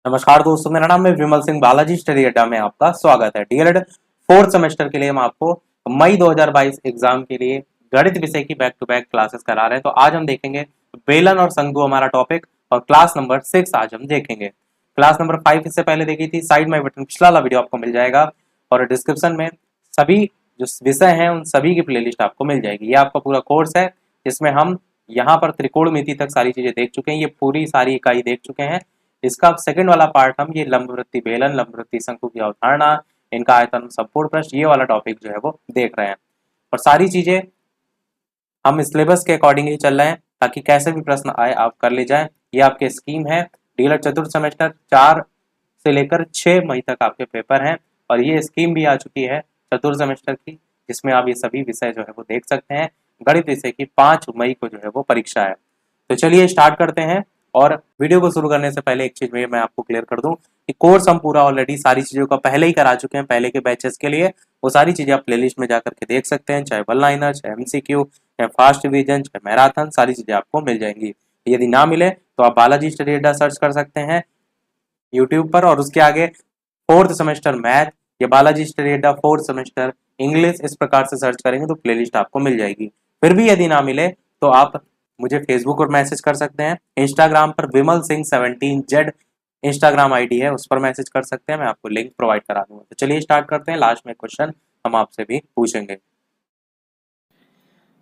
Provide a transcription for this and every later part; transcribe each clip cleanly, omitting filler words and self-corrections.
नमस्कार दोस्तों, मेरा नाम है विमल सिंह। बालाजी स्टडी अड्डा में आपका स्वागत है। डीएलएड फोर्थ सेमेस्टर के लिए हम आपको मई 2022 एग्जाम के लिए गणित विषय की बैक टू बैक क्लासेस करा रहे हैं। तो आज हम देखेंगे बेलन और शंकु हमारा टॉपिक, और क्लास नंबर 6 आज हम देखेंगे। क्लास नंबर 5 इससे पहले देखी थी, साइड में बटन पिछला वाला वीडियो आपको मिल जाएगा, और डिस्क्रिप्शन में सभी जो विषय हैं उन सभी की प्लेलिस्ट आपको मिल जाएगी। ये आपका पूरा कोर्स है जिसमें हम यहाँ पर त्रिकोणमिति तक सारी चीजें देख चुके हैं, ये पूरी सारी इकाई देख चुके हैं। इसका सेकंड वाला पार्ट हम ये लंबवृत्ति बेलन, लंबवृत्ति शंकु की अवधारणा, इनका आयतन, संपूर्ण प्रश्न, ये वाला टॉपिक जो है वो देख रहे हैं। और सारी चीजें हम सिलेबस के अकॉर्डिंग ही चल रहे हैं ताकि कैसे भी प्रश्न आए आप कर ले जाएं। ये आपके स्कीम है। डीएलएड चतुर्थ सेमेस्टर 4 से लेकर 6 मई तक आपके पेपर हैं, और ये स्कीम भी आ चुकी है चतुर्थ सेमेस्टर की, जिसमें आप ये सभी विषय जो है वो देख सकते हैं। गणित विषय की 5 मई को जो है वो परीक्षा है। तो चलिए स्टार्ट करते हैं। और वीडियो को शुरू करने से पहले एक चीज मैं आपको क्लियर कर दूं कि कोर्स हम पूरा ऑलरेडी सारी चीजों का पहले ही करा चुके हैं पहले के बैचेस के लिए। वो सारी चीजें आप प्लेलिस्ट में जाकर के देख सकते हैं, चाहे वन लाइनर, चाहे एमसीक्यू, चाहे फास्ट रिवीजन, चाहे मैराथन, सारी चीजें आपको मिल जाएंगी। यदि ना मिले तो आप बालाजी स्टडी अड्डा सर्च कर सकते हैं यूट्यूब पर, और उसके आगे फोर्थ सेमेस्टर मैथ या बालाजी स्टडी अड्डा फोर्थ सेमेस्टर इंग्लिश, इस प्रकार से सर्च करेंगे तो प्लेलिस्ट आपको मिल जाएगी। फिर भी यदि ना मिले तो आप मुझे फेसबुक पर मैसेज कर सकते हैं, इंस्टाग्राम पर विमल सिंह 17Z इंस्टाग्राम आईडी है, उस पर मैसेज कर सकते हैं, मैं आपको लिंक प्रोवाइड करा दूंगा। तो चलिए स्टार्ट करते हैं। लास्ट में क्वेश्चन हम आपसे भी पूछेंगे।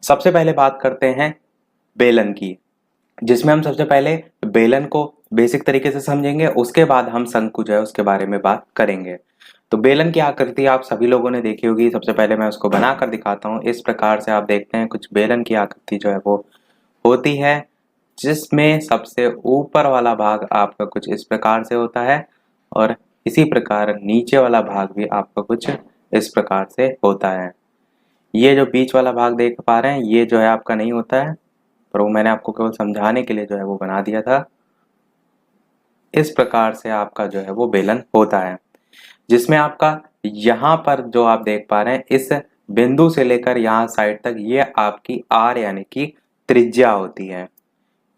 सबसे पहले बात करते हैं बेलन की, जिसमें हम सबसे पहले बेलन को बेसिक तरीके से समझेंगे, उसके बाद हम शंकु जो है उसके बारे में बात करेंगे। तो बेलन की आकृति आप सभी लोगों ने देखी होगी। सबसे पहले मैं उसको बनाकर दिखाता हूँ। इस प्रकार से आप देखते हैं कुछ बेलन की आकृति जो है वो होती है, जिसमें सबसे ऊपर वाला भाग आपका कुछ इस प्रकार से होता है, और इसी प्रकार नीचे वाला भाग भी आपका कुछ इस प्रकार से होता है। ये जो बीच वाला भाग देख पा रहे हैं, ये जो है आपका नहीं होता है, पर वो मैंने आपको केवल समझाने के लिए जो है वो बना दिया था। इस प्रकार से आपका जो है वो बेलन होता है, जिसमें आपका यहाँ पर जो आप देख पा रहे हैं, इस बिंदु से लेकर यहाँ साइड तक ये आपकी आर यानी कि त्रिज्या होती है।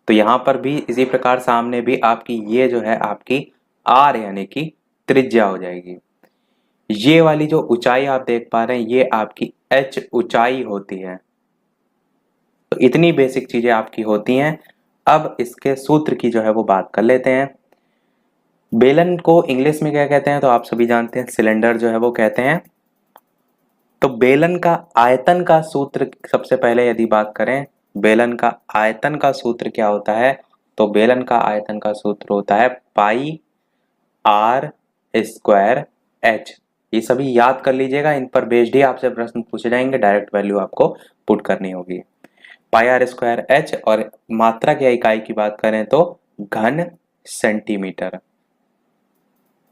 तो यहाँ पर भी इसी प्रकार सामने भी आपकी ये जो है आपकी आर यानी कि त्रिज्या हो जाएगी। ये वाली जो ऊंचाई आप देख पा रहे हैं, ये आपकी एच ऊंचाई होती है। तो इतनी बेसिक चीजें आपकी होती हैं। अब इसके सूत्र की जो है वो बात कर लेते हैं। बेलन को इंग्लिश में क्या कहते हैं तो आप सभी जानते हैं, सिलेंडर जो है वो कहते हैं। तो बेलन का आयतन का सूत्र सबसे पहले यदि बात करें, बेलन का आयतन का सूत्र क्या होता है, तो बेलन का आयतन का सूत्र होता है पाई आर स्क्वायर एच। ये सभी याद कर लीजिएगा, इन पर बेस्ड ही आपसे प्रश्न पूछे जाएंगे, डायरेक्ट वैल्यू आपको पुट करनी होगी। पाई आर स्क्वायर एच, और मात्रा की इकाई की बात करें तो घन सेंटीमीटर।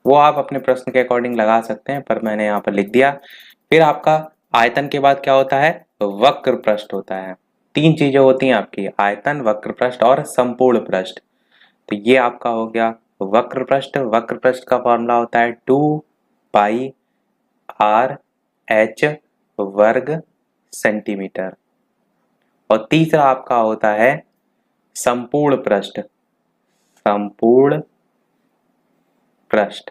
वो आप अपने प्रश्न के अकॉर्डिंग लगा सकते हैं, पर मैंने यहाँ पर लिख दिया। फिर आपका आयतन के बाद क्या होता है, वक्र पृष्ठ होता है। 3 चीजें होती हैं आपकी, आयतन, वक्र पृष्ठ और संपूर्ण पृष्ठ। तो ये आपका हो गया वक्र पृष्ठ। वक्र पृष्ठ का फॉर्मूला होता है 2 पाई आर एच वर्ग सेंटीमीटर। और तीसरा आपका होता है संपूर्ण पृष्ठ। संपूर्ण पृष्ठ,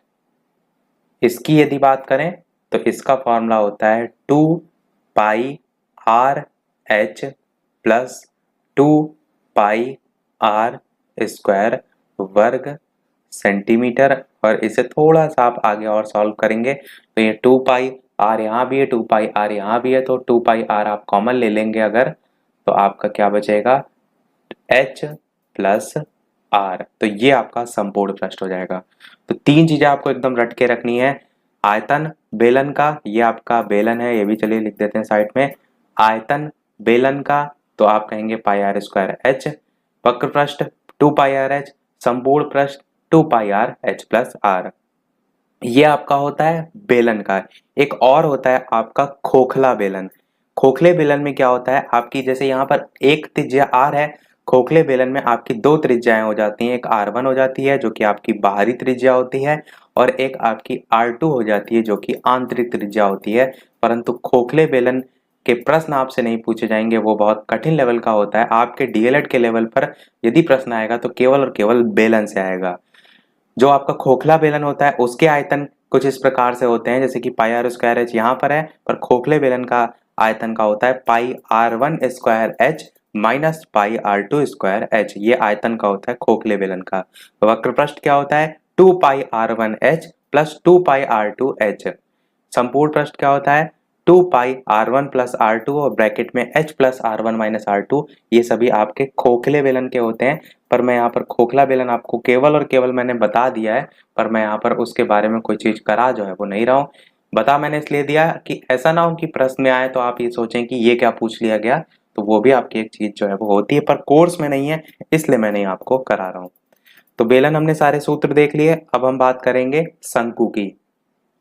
इसकी यदि बात करें तो इसका फॉर्मूला होता है 2 pi r h plus 2 pi r square वर्ग सेंटीमीटर। और इसे थोड़ा सा आप आगे और सॉल्व करेंगे तो ये 2 पाई आर यहाँ भी है, 2 पाई आर यहाँ भी है, तो 2 पाई आर आप कॉमन ले लेंगे अगर, तो आपका क्या बचेगा, एच प्लस आर। तो ये आपका संपूर्ण पृष्ठ हो जाएगा। तो 3 चीजें आपको एकदम रट के रखनी है। आयतन बेलन का, ये आपका बेलन है, ये भी चलिए लिख देते हैं साइड में। आयतन बेलन का तो आप कहेंगे पाई आर स्क्वायर एच, वक्र पृष्ठ 2 पाई आर एच, संपूर्ण पृष्ठ 2 pi r h plus are. ये आपका होता है बेलन का। एक और होता है आपका खोखला बेलन। खोखले बेलन में क्या होता है, आपकी जैसे यहाँ पर एक त्रिज्या आर है, खोखले बेलन में आपकी 2 त्रिज्याएं हो जाती हैं। एक R1 हो जाती है जो कि आपकी बाहरी त्रिज्या होती है, और एक आपकी R2 हो जाती है जो कि आंतरिक त्रिज्या होती है। परंतु खोखले बेलन के प्रश्न आपसे नहीं पूछे जाएंगे, वो बहुत कठिन लेवल का होता है। आपके डीएलएड के लेवल पर यदि प्रश्न आएगा तो केवल और केवल बेलन से आएगा। जो आपका खोखला बेलन होता है उसके आयतन कुछ इस प्रकार से होते हैं, जैसे कि पाई आर स्क्वायर एच यहाँ पर है, पर खोखले बेलन का आयतन का होता है pi are one square h minus pi are two square h. ये आयतन का होता है खोखले बेलन का। वक्र पृष्ठ क्या होता है? Two pi are one H plus two pi are two H. संपूर्ण पृष्ठ क्या होता है? Two pi are one plus R two और ब्रैकेट में H plus R one minus R two. ये सभी आपके खोखले बेलन के होते हैं, पर मैं यहाँ पर खोखला बेलन आपको केवल और केवल मैंने बता दिया है, पर मैं यहाँ पर उसके बारे में कोई चीज करा जो है वो नहीं रहा हूँ। बता मैंने इसलिए दिया कि ऐसा ना हो कि प्रश्न में आए तो आप ये सोचें कि ये क्या पूछ लिया गया, तो वो भी आपकी एक चीज जो है वो होती है, पर कोर्स में नहीं है, इसलिए मैं नहीं आपको करा रहा हूँ। तो बेलन हमने सारे सूत्र देख लिए, अब हम बात करेंगे शंकु की।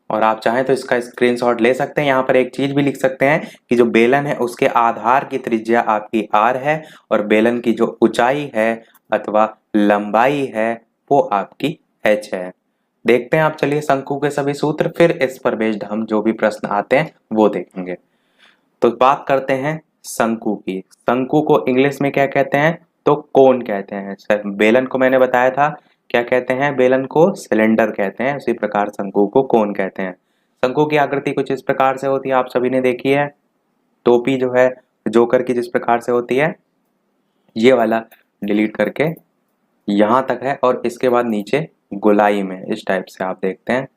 और आप चाहें तो इसका स्क्रीनशॉट ले सकते हैं। यहाँ पर एक चीज भी लिख सकते हैं कि जो बेलन है उसके आधार की त्रिज्या आपकी r है और बेलन की जो ऊंचाई है अथवा लंबाई है वो आपकी h है। देखते हैं आप, चलिए शंकु के सभी सूत्र, फिर इस पर बेस्ड हम जो भी प्रश्न आते हैं वो देखेंगे। तो बात करते हैं शंकु की। शंकु को इंग्लिश में क्या कहते हैं? तो कोन कहते हैं। बेलन को मैंने बताया था क्या कहते हैं? बेलन को सिलेंडर कहते हैं, उसी प्रकार शंकु को कोन कहते हैं। शंकु की आकृति कुछ इस प्रकार से होती है, आप सभी ने देखी है। टोपी जो है जोकर की जिस प्रकार से होती है, ये वाला डिलीट करके यहां तक है, और इसके बाद नीचे गोलाई में इस टाइप से आप देखते हैं,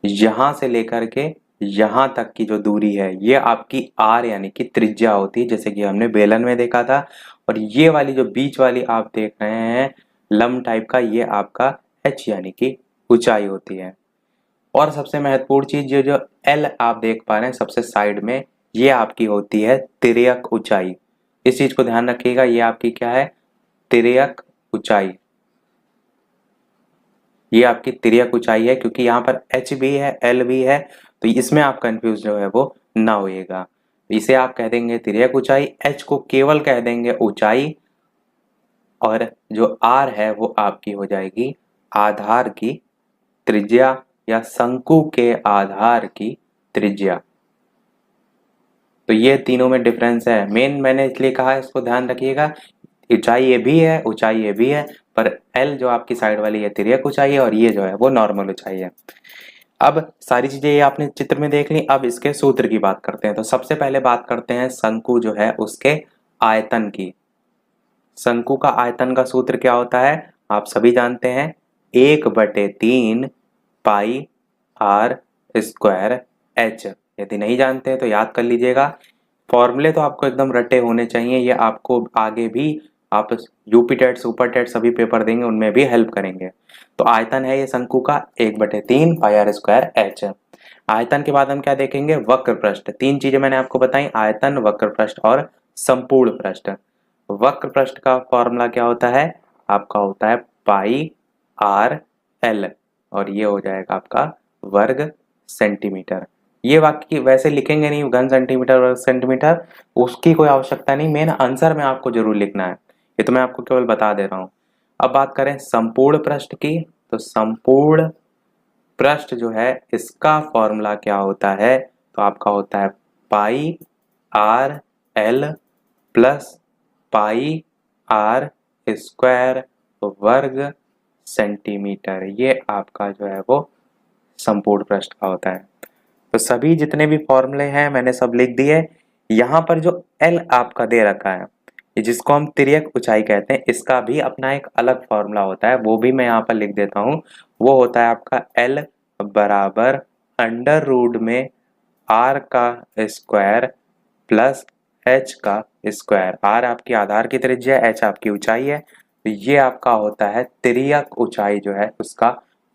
यहां से लेकर के यहां तक की जो दूरी है ये आपकी आर यानी कि त्रिज्या होती है, जैसे कि हमने बेलन में देखा था। और ये वाली जो बीच वाली आप देख रहे हैं लंब टाइप का, ये आपका एच यानी कि ऊंचाई होती है। और सबसे महत्वपूर्ण चीज ये जो एल आप देख पा रहे हैं सबसे साइड में, ये आपकी होती है तिर्यक ऊंचाई। इस चीज को ध्यान रखिएगा, ये आपकी क्या है? तिर्यक ऊंचाई। ये आपकी तिर्यक ऊंचाई है, क्योंकि यहाँ पर एच भी है एल भी है, तो इसमें आप कंफ्यूज जो है वो ना होइएगा। इसे आप कह देंगे तिर्यक ऊंचाई, एच को केवल कह देंगे ऊंचाई, और जो आर है वो आपकी हो जाएगी आधार की त्रिज्या या शंकु के आधार की त्रिज्या। तो ये तीनों में डिफरेंस है। मेन मैंने इसलिए कहा इसको ध्यान रखिएगा, ऊंचाई ये भी है ऊंचाई ये भी है, पर एल जो आपकी साइड वाली है तिर्यक ऊंचाई है और ये जो है वो नॉर्मल ऊंचाई है। अब सारी चीजें ये आपने चित्र में देख ली, अब इसके सूत्र की बात करते हैं। तो सबसे पहले बात करते हैं शंकु जो है उसके आयतन की। शंकु का आयतन का सूत्र क्या होता है? आप सभी जानते हैं, 1/3 पाई आर स्क्वायर एच। यदि नहीं जानते हैं तो याद कर लीजिएगा। फॉर्मूले तो आपको एकदम रटे होने चाहिए, ये आपको आगे भी आप यूपी टेट सुपर टेट सभी पेपर देंगे उनमें भी हेल्प करेंगे। तो आयतन है ये शंकु का 1/3 पाई आर स्क्वायर एच। आयतन के बाद हम क्या देखेंगे? वक्र पृष्ठ। तीन चीजें मैंने आपको बताई, आयतन, वक्र पृष्ठ और संपूर्ण पृष्ठ। वक्र पृष्ठ का फॉर्मूला क्या होता है? आपका होता है पाई आर एल, और ये हो जाएगा आपका वर्ग सेंटीमीटर। ये वाक्य वैसे लिखेंगे नहीं घन सेंटीमीटर वर्ग सेंटीमीटर, उसकी कोई आवश्यकता नहीं, मेन आंसर में आपको जरूर लिखना है, ये तो मैं आपको केवल बता दे रहा हूं। अब बात करें संपूर्ण पृष्ठ की, तो संपूर्ण पृष्ठ जो है इसका फॉर्मूला क्या होता है? तो आपका होता है pi r l plus pi r square वर्ग सेंटीमीटर। ये आपका जो है वो संपूर्ण पृष्ठ का होता है। तो सभी जितने भी फॉर्मूले हैं मैंने सब लिख दिए। यहाँ पर जो एल आपका दे रखा है, जिसको हम तिर्यक ऊंचाई कहते हैं, इसका भी अपना एक अलग फॉर्मूला होता है, वो भी मैं यहाँ पर लिख देता हूँ। वो होता है आपका एल बराबर अंडर रूट में आर का स्क्वायर प्लस एच का स्क्वायर। आर आपकी आधार की त्रिज्या, एच आपकी ऊंचाई है, तो ये आपका होता है तिर्यक ऊंचाई जो है उसका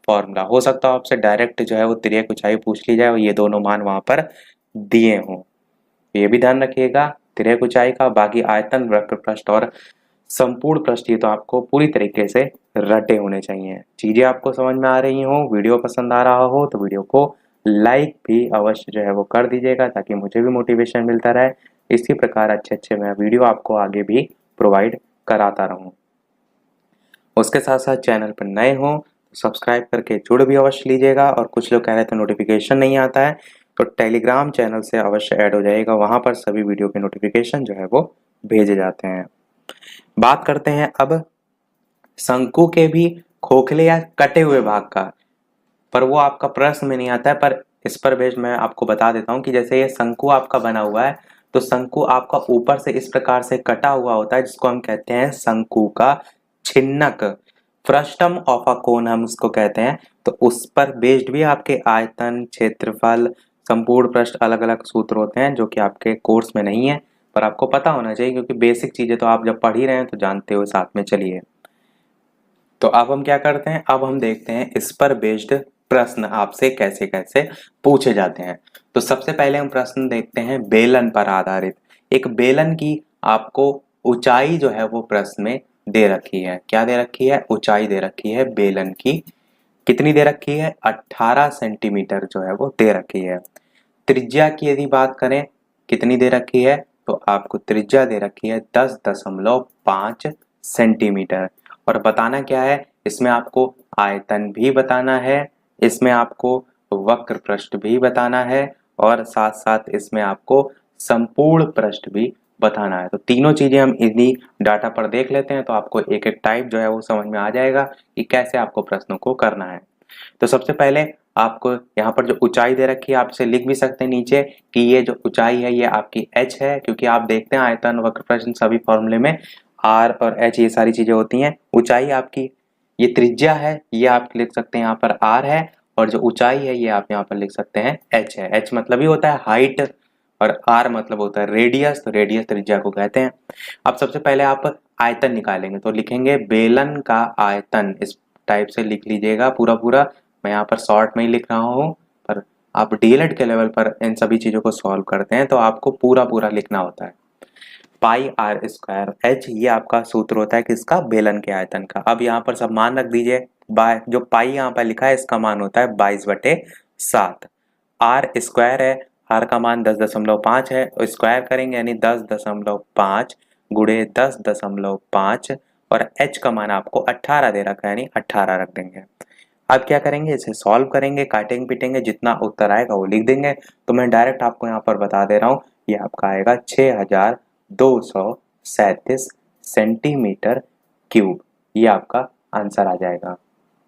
फॉर्मूला। हो सकता है आपसे डायरेक्ट जो है वो तिर्यक ऊंचाई पूछ ली जाए और ये दोनों मान वहां पर दिए हों, ये भी ध्यान रखिएगा तिर्यक ऊंचाई का। बाकी आयतन, वक्र पृष्ठ और संपूर्ण पृष्ठ ये तो आपको पूरी तरीके से रटे होने चाहिए। चीजें आपको समझ में आ रही हो, वीडियो पसंद आ रहा हो तो वीडियो को लाइक भी अवश्य जो है वो कर दीजिएगा, ताकि मुझे भी मोटिवेशन मिलता रहे। इसी प्रकार अच्छे मैं वीडियो आपको आगे भी प्रोवाइड कराता रहूं। उसके साथ साथ चैनल पर नए हो तो सब्सक्राइब करके जुड़ भी अवश्य लीजिएगा। और कुछ लोग कह रहे थे नोटिफिकेशन नहीं आता है, तो टेलीग्राम चैनल से अवश्य ऐड हो जाएगा, वहां पर सभी वीडियो के नोटिफिकेशन जो है वो भेजे जाते हैं। बात करते हैं अब शंकु के भी खोखले या कटे हुए भाग का, पर वो आपका प्रश्न में नहीं आता है। पर इस पर बेस्ड मैं आपको बता देता हूँ कि जैसे ये शंकु आपका बना हुआ है, तो शंकु आपका ऊपर से इस प्रकार से कटा हुआ होता है, जिसको हम कहते हैं शंकु का छिन्नक, फ्रस्टम ऑफ अ कोन हम उसको कहते हैं। तो उस पर बेस्ड भी आपके आयतन, क्षेत्रफल, संपूर्ण पृष्ठ अलग अलग सूत्र होते हैं, जो कि आपके कोर्स में नहीं है, पर आपको पता होना चाहिए, क्योंकि बेसिक चीजें तो आप जब पढ़ ही रहे हैं तो जानते हो साथ में। चलिए, तो अब हम क्या करते हैं, अब हम देखते हैं इस पर बेस्ड प्रश्न आपसे कैसे कैसे पूछे जाते हैं। तो सबसे पहले हम प्रश्न देखते हैं बेलन पर आधारित। एक बेलन की आपको ऊंचाई जो है वो प्रश्न में दे रखी है। क्या दे रखी है? ऊंचाई दे रखी है बेलन की। कितनी दे रखी है? 18 सेंटीमीटर जो है वो दे रखी है। त्रिज्या की यदि बात करें, कितनी दे रखी है, तो आपको त्रिज्या दे रखी है 10.5 सेंटीमीटर। और बताना क्या है, इसमें आपको आयतन भी बताना है, इसमें आपको वक्र पृष्ठ भी बताना है, और साथ साथ इसमें आपको संपूर्ण पृष्ठ भी बताना है। तो तीनों चीजें हम इन्हीं डाटा पर देख लेते हैं, तो आपको एक एक टाइप जो है वो समझ में आ जाएगा कि कैसे आपको प्रश्नों को करना है। तो सबसे पहले आपको यहाँ पर जो ऊंचाई दे रखी है, आप इसे लिख भी सकते हैं नीचे कि ये जो ऊंचाई है ये आपकी h है, क्योंकि आप देखते हैं आयतन, वक्र प्रश्न सभी फॉर्मूले में r और h ये सारी चीजें होती हैं। ऊंचाई आपकी, ये त्रिज्या है, ये आप लिख सकते हैं यहाँ पर r है, और जो ऊंचाई है ये आप यहाँ पर लिख सकते हैं h है। h मतलब ही होता है हाइट, और r मतलब होता है रेडियस, तो रेडियस त्रिज्या को कहते हैं। अब सबसे पहले आप आयतन निकालेंगे, तो लिखेंगे बेलन का आयतन, इस टाइप से लिख लीजिएगा पूरा पूरा। मैं यहाँ पर शॉर्ट में ही लिख रहा हूँ, पर आप डीएलएड के लेवल पर इन सभी चीज़ों को सॉल्व करते हैं तो आपको पूरा पूरा लिखना होता है। पाई आर स्क्वायर एच, ये आपका सूत्र होता है किसका? बेलन के आयतन का। अब यहाँ पर सब मान रख दीजिए। बाय जो पाई यहाँ पर लिखा है इसका मान होता है 22/7। आर स्क्वायर है, आर का मान 10.5 है, तो स्क्वायर करेंगे यानी 10.5 गुणे 10.5, और एच का मान आपको 18 दे रखा है, यानी 18 रख देंगे। अब क्या करेंगे, इसे सॉल्व करेंगे, काटेंगे पीटेंगे, जितना उत्तर आएगा वो लिख देंगे। तो मैं डायरेक्ट आपको यहाँ पर बता दे रहा हूँ, ये आपका आएगा 6237 सेंटीमीटर क्यूब, ये आपका आंसर आ जाएगा।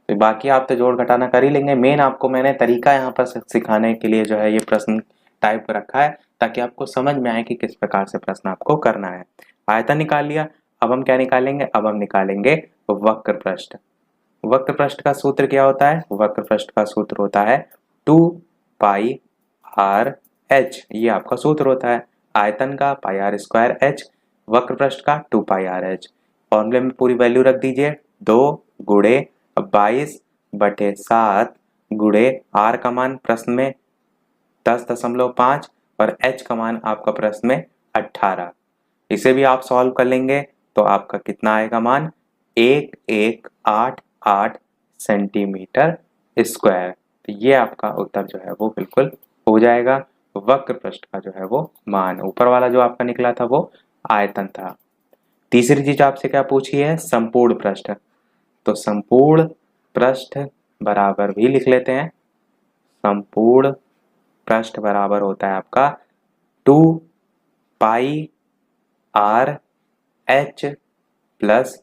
तो बाकी आप तो जोड़ घटाना कर ही लेंगे। मेन आपको मैंने तरीका यहाँ पर सिखाने के लिए जो है ये प्रश्न टाइप रखा है, ताकि आपको समझ में आए कि किस प्रकार से प्रश्न आपको करना है। आयतन निकाल लिया, अब हम क्या निकालेंगे? अब हम निकालेंगे वक्र पृष्ठ। वक्र पृष्ठ का सूत्र क्या होता है? वक्र पृष्ठ का सूत्र होता है 2 पाई आर एच, ये आपका सूत्र होता है। आयतन का पाई आर स्क्वायर एच, वक्र पृष्ठ का 2 पाई आर एच। फॉर्मूले में पूरी वैल्यू रख दीजिए, 2 गुणे 22/7 गुणे आर का मान प्रश्न में 10.5 और एच का मान आपका प्रश्न में 18। इसे भी आप सॉल्व कर लेंगे तो आपका कितना आएगा मान? 1188 सेंटीमीटर स्क्वायर। तो ये आपका उत्तर जो है वो बिल्कुल हो जाएगा। वक्र पृष्ठ का जो है वो मान, ऊपर वाला जो आपका निकला था वो आयतन था। तीसरी चीज आपसे क्या पूछी है? संपूर्ण पृष्ठ। तो संपूर्ण पृष्ठ बराबर भी लिख लेते हैं, संपूर्ण पृष्ठ बराबर होता है आपका 2 pi r h plus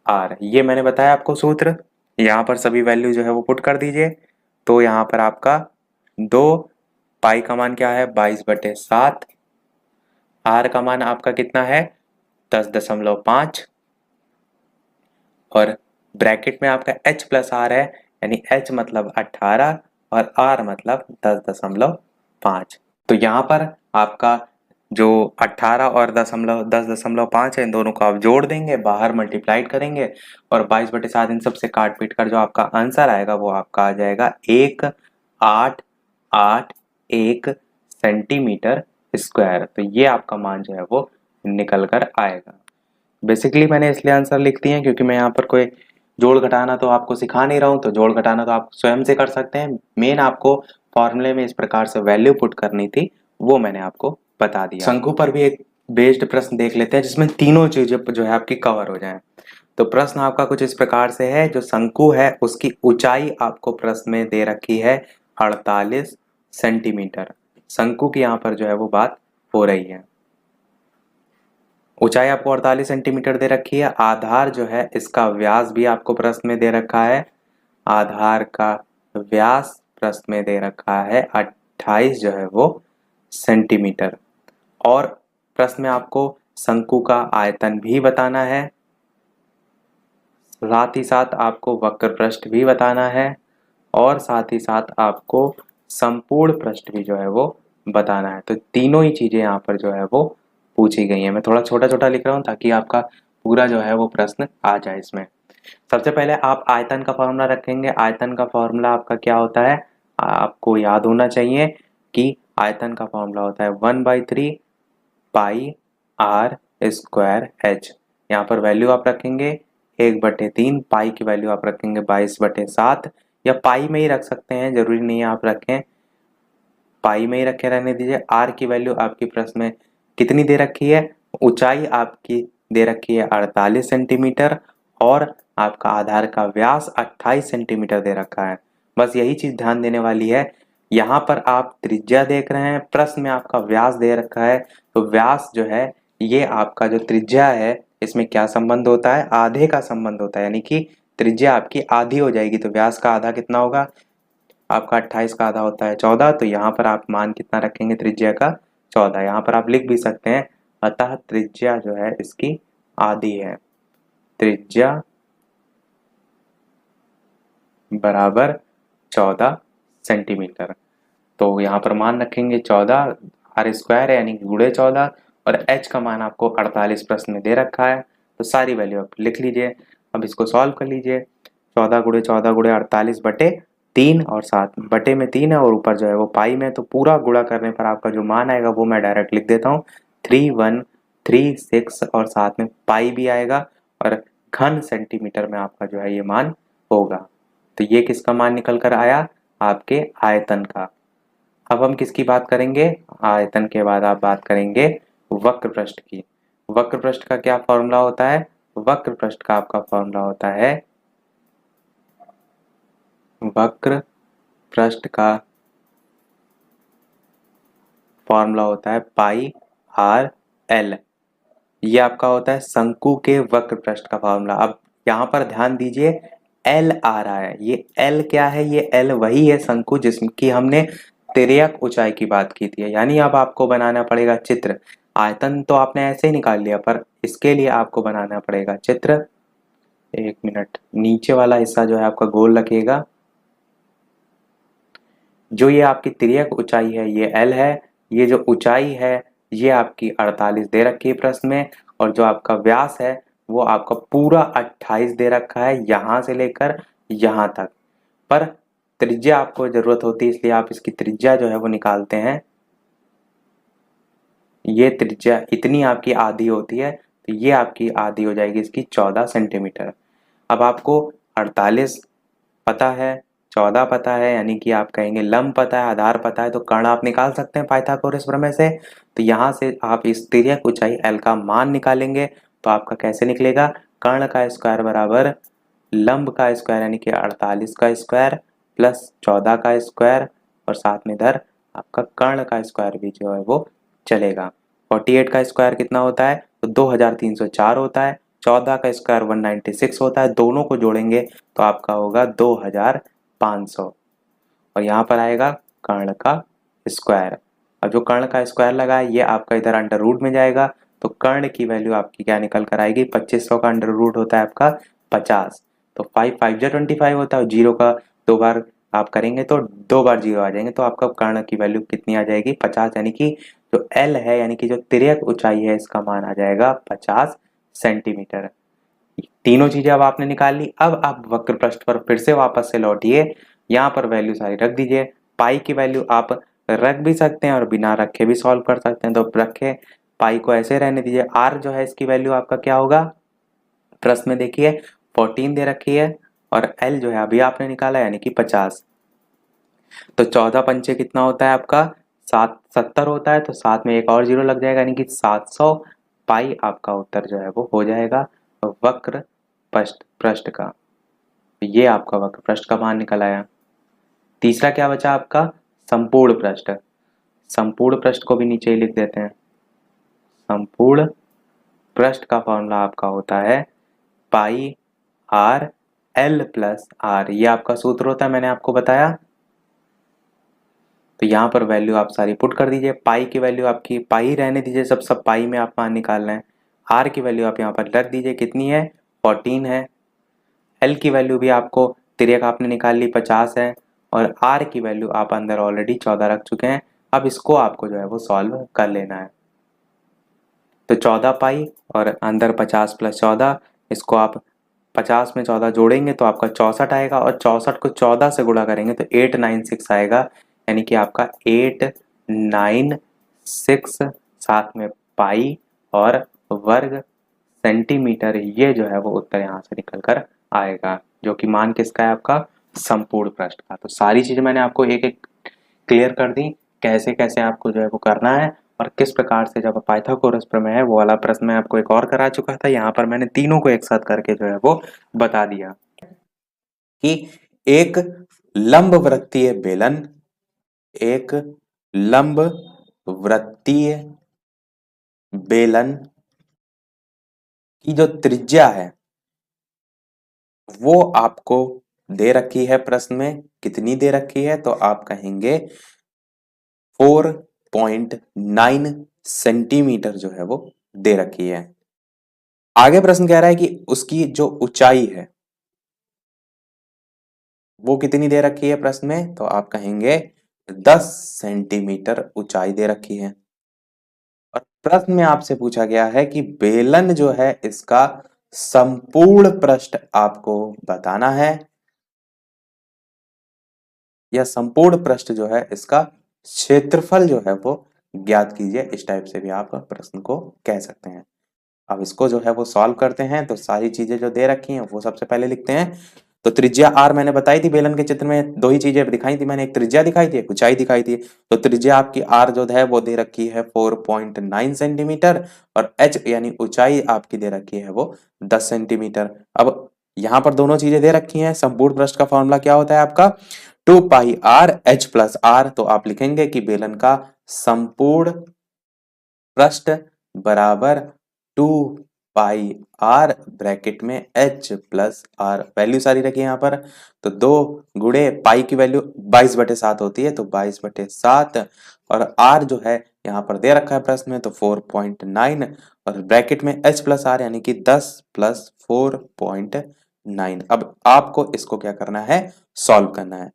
are. ये मैंने बताया आपको सूत्र, यहाँ पर सभी वैल्यू जो है वो पुट कर दीजिए। तो यहाँ पर आपका 2 पाई का मान क्या है? 22/7। आर का मान आपका कितना है? 10.5, और ब्रैकेट में आपका h प्लस आर है, यानी h मतलब 18 और r मतलब 10.5। तो यहाँ पर आपका जो 18 और 10.5 है, इन दोनों को आप जोड़ देंगे, बाहर मल्टीप्लाइड करेंगे, और 22/7 इन सबसे काट पीट कर जो आपका आंसर आएगा वो आपका आ जाएगा 1881 सेंटीमीटर स्क्वायर। तो ये आपका मान जो है वो निकल कर आएगा। बेसिकली मैंने इसलिए आंसर लिख दिए हैं क्योंकि मैं यहाँ पर कोई जोड़ घटाना तो आपको सिखा नहीं रहा हूँ, तो जोड़ घटाना तो आप स्वयं से कर सकते हैं। मेन आपको फॉर्मूले में इस प्रकार से वैल्यू पुट करनी थी, वो मैंने आपको बता दिया। शंकु पर भी एक बेस्ड प्रश्न देख लेते हैं जिसमें तीनों चीजें जो है आपकी कवर हो जाए। तो प्रश्न आपका कुछ इस प्रकार से है, जो शंकु है उसकी ऊंचाई आपको प्रश्न में दे रखी है 48 सेंटीमीटर। शंकु की यहाँ पर जो है वो बात हो रही है। ऊंचाई आपको 48 सेंटीमीटर दे रखी है। आधार जो है इसका व्यास भी आपको प्रश्न में दे रखा है। आधार का व्यास प्रश्न में दे रखा है 28 जो है वो सेंटीमीटर। और प्रश्न में आपको शंकु का आयतन भी बताना है, साथ ही साथ आपको वक्र पृष्ठ भी बताना है, और साथ ही साथ आपको संपूर्ण पृष्ठ भी जो है वो बताना है। तो तीनों ही चीजें यहाँ पर जो है वो पूछी गई हैं। मैं थोड़ा छोटा छोटा लिख रहा हूँ ताकि आपका पूरा जो है वो प्रश्न आ जाए इसमें। सबसे पहले आप आयतन का फॉर्मूला रखेंगे। आयतन का फॉर्मूला आपका क्या होता है, आपको याद होना चाहिए कि आयतन का फॉर्मूला होता है 1/3 पाई आर स्क्वायर एच। यहाँ पर वैल्यू आप रखेंगे 1/3, पाई की वैल्यू आप रखेंगे 22/7, या पाई में ही रख सकते हैं, जरूरी नहीं है आप रखें, पाई में ही रखे रहने दीजिए। आर की वैल्यू आपकी प्रश्न में कितनी दे रखी है, ऊंचाई आपकी दे रखी है 48 सेंटीमीटर, और आपका आधार का व्यास 28 सेंटीमीटर दे रखा है। बस यही चीज ध्यान देने वाली है। यहाँ पर आप त्रिज्या देख रहे हैं, प्रश्न में आपका व्यास दे रखा है, तो व्यास जो है ये आपका जो त्रिज्या है इसमें क्या संबंध होता है, आधे का संबंध होता है, यानी कि त्रिज्या आपकी आधी हो जाएगी। तो व्यास का आधा कितना होगा, आपका 28 का आधा होता है 14, तो यहाँ पर आप मान कितना रखेंगे त्रिज्या का, 14। यहाँ पर आप लिख भी सकते हैं, अतः त्रिज्या जो है इसकी आधी है। त्रिज्या बराबर 14 सेंटीमीटर। तो यहाँ पर मान रखेंगे 14, आर स्क्वायर है यानी कि गुणे 14, और एच का मान आपको 48 प्रश्न में दे रखा है, तो सारी वैल्यू आप लिख लीजिए। अब इसको सॉल्व कर लीजिए। 14 × 14 × 48/3, और 7 बटे में 3 है, और ऊपर जो है वो पाई में, तो पूरा गुणा करने पर आपका जो मान आएगा वो मैं डायरेक्ट लिख देता हूँ 3136, और साथ में पाई भी आएगा, और घन सेंटीमीटर में आपका जो है ये मान होगा। तो ये किसका मान निकल कर आया, आपके आयतन का। अब हम किसकी बात करेंगे, आयतन के बाद आप बात करेंगे वक्र पृष्ठ की। वक्र पृष्ठ का क्या फॉर्मूला होता है, वक्र पृष्ठ का आपका फॉर्मूला होता है, वक्र पृष्ठ का फॉर्मूला होता है पाई आर एल। ये आपका होता है शंकु के वक्र पृष्ठ का फॉर्मूला। अब यहाँ पर ध्यान दीजिए, एल आ रहा है, ये एल क्या है, ये एल वही है शंकु जिसकी हमने तिर्यक ऊंचाई की बात की थी। यानी अब आपको बनाना पड़ेगा चित्र। आयतन तो आपने ऐसे ही निकाल लिया, पर इसके लिए आपको बनाना पड़ेगा चित्र। एक मिनट, नीचे वाला हिस्सा जो है आपका गोल रखिएगा। जो ये आपकी तिर्यक ऊंचाई है ये एल है, ये जो ऊंचाई है ये आपकी 48 दे रखी है प्रश्न में, और जो आपका व्यास है वो आपका पूरा 28 दे रखा है, यहां से लेकर यहां तक। पर त्रिज्या आपको जरूरत होती है, इसलिए आप इसकी त्रिज्या जो है वो निकालते हैं। ये त्रिज्या इतनी आपकी आधी होती है, तो ये आपकी आधी हो जाएगी इसकी 14 सेंटीमीटर। अब आपको 48 पता है, 14 पता है, यानी कि आप कहेंगे लंब पता है, आधार पता है, तो कर्ण आप निकाल सकते हैं पाइथागोरस प्रमेय से। तो यहाँ से आप इस तिर्यक ऊंचाई एल का मान निकालेंगे, तो आपका कैसे निकलेगा, कर्ण का स्क्वायर बराबर लंब का स्क्वायर यानी कि 48 का स्क्वायर प्लस 14 का स्क्वायर, और साथ में इधर आपका कर्ण का स्क्वायर भी जो है वो चलेगा। 48 का स्क्वायर कितना होता है, तो 2304 होता है। 14 का स्क्वायर 196 होता है, दोनों को जोड़ेंगे तो आपका होगा 2500, और यहाँ पर आएगा कर्ण का स्क्वायर। अब जो कर्ण का स्क्वायर लगा है ये आपका इधर अंडर रूट में जाएगा, तो कर्ण की वैल्यू आपकी क्या निकल कर आएगी, 2500 का अंडर रूट होता है आपका 50, तो 5 5 जा 25 होता है, और जीरो का दो बार आप करेंगे तो दो बार जीरो आ जाएंगे, तो आपका कर्ण की वैल्यू कितनी आ जाएगी 50, यानी कि जो एल है यानी कि जो तिर्यक ऊंचाई है इसका मान आ जाएगा 50 सेंटीमीटर। तीनों चीजें अब आपने निकाल ली। अब आप वक्र पृष्ठ पर फिर से वापस से लौटिए, यहाँ पर वैल्यू सारी रख दीजिए। पाई की वैल्यू आप रख भी सकते हैं और बिना रखे भी सॉल्व कर सकते हैं, तो रखे, पाई को ऐसे रहने दीजिए। आर जो है इसकी वैल्यू आपका क्या होगा, प्रश्न में देखिए 14 दे रखी है, और एल जो है अभी आपने निकाला यानी कि 50, तो 14 पंचे कितना होता है आपका 70 होता है, तो साथ में एक और जीरो लग जाएगा यानी कि 700। पाई आपका उत्तर जो है वो हो जाएगा वक्र पृष्ठ पृष्ठ का। तो ये आपका वक्र पृष्ठ का मान निकल आया। तीसरा क्या बचा आपका, संपूर्ण पृष्ठ। संपूर्ण पृष्ठ को भी नीचे ही लिख देते हैं, संपूर्ण पृष्ठ का फॉर्मूला आपका होता है pi r l plus are, ये आपका सूत्र होता है, मैंने आपको बताया। तो यहाँ पर वैल्यू आप सारी पुट कर दीजिए। पाई की वैल्यू आपकी पाई रहने दीजिए, सब पाई में आप मान निकालना है। आर की वैल्यू आप यहाँ पर रख दीजिए, कितनी है 14 है। एल की वैल्यू भी आपको तिर्यक आपने निकाल ली 50 है, और आर की वैल्यू आप अंदर ऑलरेडी 14 रख चुके हैं। अब इसको आपको जो है वो सॉल्व कर लेना है। तो 14 पाई और अंदर 50 प्लस 14, इसको आप 50 में 14 जोड़ेंगे तो आपका 64 आएगा, और 64 को 14 से गुणा करेंगे तो 896 आएगा, यानी कि आपका 896 साथ में पाई और वर्ग सेंटीमीटर, ये जो है वो उत्तर यहाँ से निकल कर आएगा, जो कि मान किसका है आपका संपूर्ण पृष्ठ का। तो सारी चीजें मैंने आपको एक एक क्लियर कर दी, कैसे कैसे आपको जो है वो करना है, और किस प्रकार से जब पाइथागोरस प्रमेय है वो वाला प्रश्न मैं आपको एक और करा चुका था, यहाँ पर मैंने तीनों को एक साथ करके जो है वो बता दिया कि एक लंब वृत्तीय बेलन, एक लंब वृत्तीय बेलन की जो त्रिज्या है वो आपको दे रखी है प्रश्न में, कितनी दे रखी है, तो आप कहेंगे 4.9 सेंटीमीटर जो है वो दे रखी है। आगे प्रश्न कह रहा है कि उसकी जो ऊंचाई है वो कितनी दे रखी है प्रश्न में, तो आप कहेंगे 10 सेंटीमीटर ऊंचाई दे रखी है। और प्रश्न में आपसे पूछा गया है कि बेलन जो है इसका संपूर्ण पृष्ठ आपको बताना है, या संपूर्ण पृष्ठ जो है इसका क्षेत्रफल जो है वो ज्ञात कीजिए, इस टाइप से भी आप प्रश्न को कह सकते हैं। अब इसको जो है वो सॉल्व करते हैं, तो सारी चीजें जो दे रखी हैं वो सबसे पहले लिखते हैं। तो त्रिज्या आर मैंने बताई थी, बेलन के चित्र में दो ही चीजें दिखाई थी मैंने, एक त्रिज्या दिखाई थी, एक ऊंचाई दिखाई थी। तो त्रिज्या आपकी आर जो है वो दे रखी है 4.9 सेंटीमीटर, और एच यानी ऊंचाई आपकी दे रखी है वो 10 सेंटीमीटर। अब यहाँ पर दोनों चीजें दे रखी हैं, संपूर्ण पृष्ठ का फॉर्मूला क्या होता है आपका 2 pi r h plus are. तो आप लिखेंगे कि बेलन का संपूर्ण पृष्ठ बराबर 2 पाई आर ब्रैकेट में एच प्लस आर, वैल्यू सारी रखी है यहाँ पर। तो 2 गुणे पाई की वैल्यू 22/7 होती है, तो 22/7, और आर जो है यहाँ पर दे रखा है प्रश्न में तो 4.9, और ब्रैकेट में एच प्लस आर यानी कि 10 प्लस 4.9। अब आपको इसको क्या करना है, सॉल्व करना है।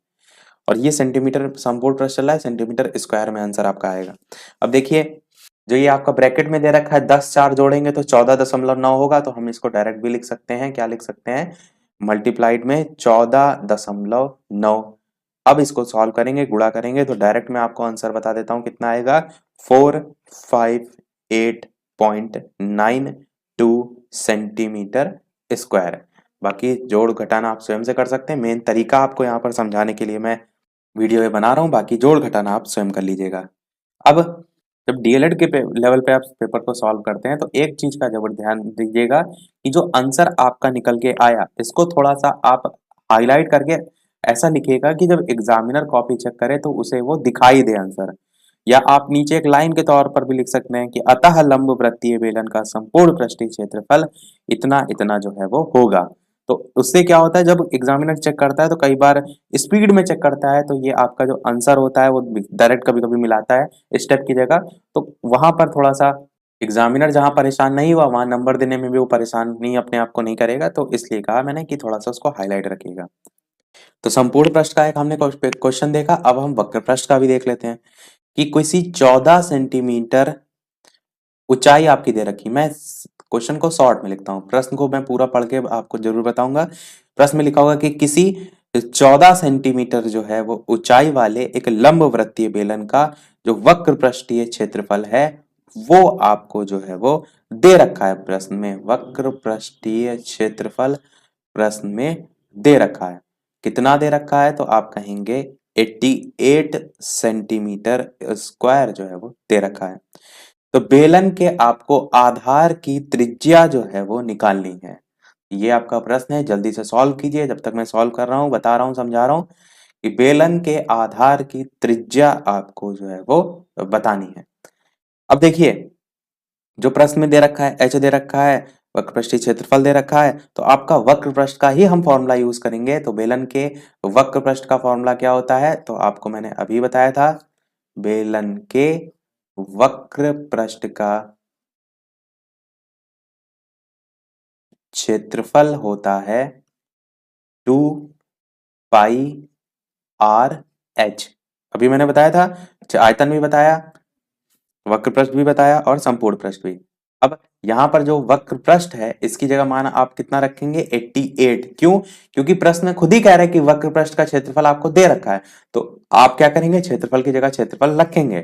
और ये सेंटीमीटर संपूर्ण पृष्ठ चल रहा है, सेंटीमीटर स्क्वायर में आंसर आपका आएगा। अब देखिए, जो ये आपका ब्रैकेट में दे रखा है 10 4 जोड़ेंगे तो 14.9 होगा, तो हम इसको डायरेक्ट भी लिख सकते हैं, क्या लिख सकते हैं, मल्टीप्लाइड में 14.9। अब इसको सॉल्व करेंगे, गुणा करेंगे, तो डायरेक्ट मैं आपको आंसर बता देता हूं कितना आएगा, 458.92 सेंटीमीटर स्क्वायर। बाकी जोड़ घटाना आप स्वयं से कर सकते हैं, मेन तरीका आपको यहाँ पर समझाने के लिए मैं वीडियो में बना रहा हूँ, बाकी जोड़ घटाना आप स्वयं कर लीजिएगा। अब जब डीएलएड के लेवल पे आप पेपर को सॉल्व करते हैं तो एक चीज का जरूर ध्यान दीजिएगा कि जो आंसर आपका निकल के आया इसको थोड़ा सा आप हाईलाइट करके ऐसा लिखिएगा कि जब एग्जामिनर कॉपी चेक करे तो उसे वो दिखाई दे आंसर। या आप नीचे एक लाइन के तौर पर भी लिख सकते हैं कि अतः लंब वृत्तीय बेलन का संपूर्ण पृष्ठीय क्षेत्रफल इतना इतना जो है वो होगा। तो उससे क्या होता है, जब एग्जामिनर चेक करता है तो कई बार स्पीड में चेक करता है, तो ये आपका जो आंसर होता है वो डायरेक्ट कभी कभी मिलाता है स्टेप की जगह। तो वहां पर थोड़ा सा एग्जामिनर जहां परेशान नहीं हुआ वहां नंबर देने में भी वो परेशान नहीं अपने आप को नहीं करेगा, तो इसलिए कहा मैंने कि थोड़ा सा उसको हाईलाइट रखिएगा। तो संपूर्ण पृष्ठ का एक हमने क्वेश्चन देखा, अब हम वक्र पृष्ठ का भी देख लेते हैं कि किसी 14 सेंटीमीटर ऊंचाई आपकी दे रखी। मैं क्वेश्चन को शॉर्ट में लिखता हूँ, प्रश्न को मैं पूरा पढ़ के आपको जरूर बताऊंगा। प्रश्न में लिखा होगा कि किसी 14 सेंटीमीटर जो है वो ऊंचाई वाले एक लंब वृत्तीय बेलन का जो वक्र पृष्ठीय क्षेत्रफल है वो आपको जो है वो दे रखा है प्रश्न में। वक्र पृष्ठीय क्षेत्रफल प्रश्न में दे रखा है, कितना दे रखा है, तो आप कहेंगे 88 सेंटीमीटर स्क्वायर जो है वो दे रखा है। तो बेलन के आपको आधार की त्रिज्या जो है वो निकालनी है। ये आपका प्रश्न है, जल्दी से सॉल्व कीजिए। जब तक मैं सॉल्व कर रहा हूं, बता रहा हूं, समझा रहा हूं कि बेलन के आधार की त्रिज्या आपको जो है वो बतानी है। अब देखिए, जो प्रश्न में दे रखा है एच दे रखा है, वक्र पृष्ठीय क्षेत्रफल दे रखा है, तो आपका वक्र पृष्ठ का ही हम फॉर्मूला यूज करेंगे। तो बेलन के वक्र पृष्ठ का फॉर्मूला क्या होता है, तो आपको मैंने अभी बताया था, बेलन के वक्र पृष्ठ का क्षेत्रफल होता है 2 पाई आर एच। अभी मैंने बताया था, आयतन भी बताया, वक्र पृष्ठ भी बताया और संपूर्ण पृष्ठ भी। अब यहां पर जो वक्र पृष्ठ है इसकी जगह मान आप कितना रखेंगे, 88। क्यों? क्योंकि प्रश्न खुद ही कह रहा है कि वक्र पृष्ठ का क्षेत्रफल आपको दे रखा है, तो आप क्या करेंगे, क्षेत्रफल की जगह क्षेत्रफल रखेंगे।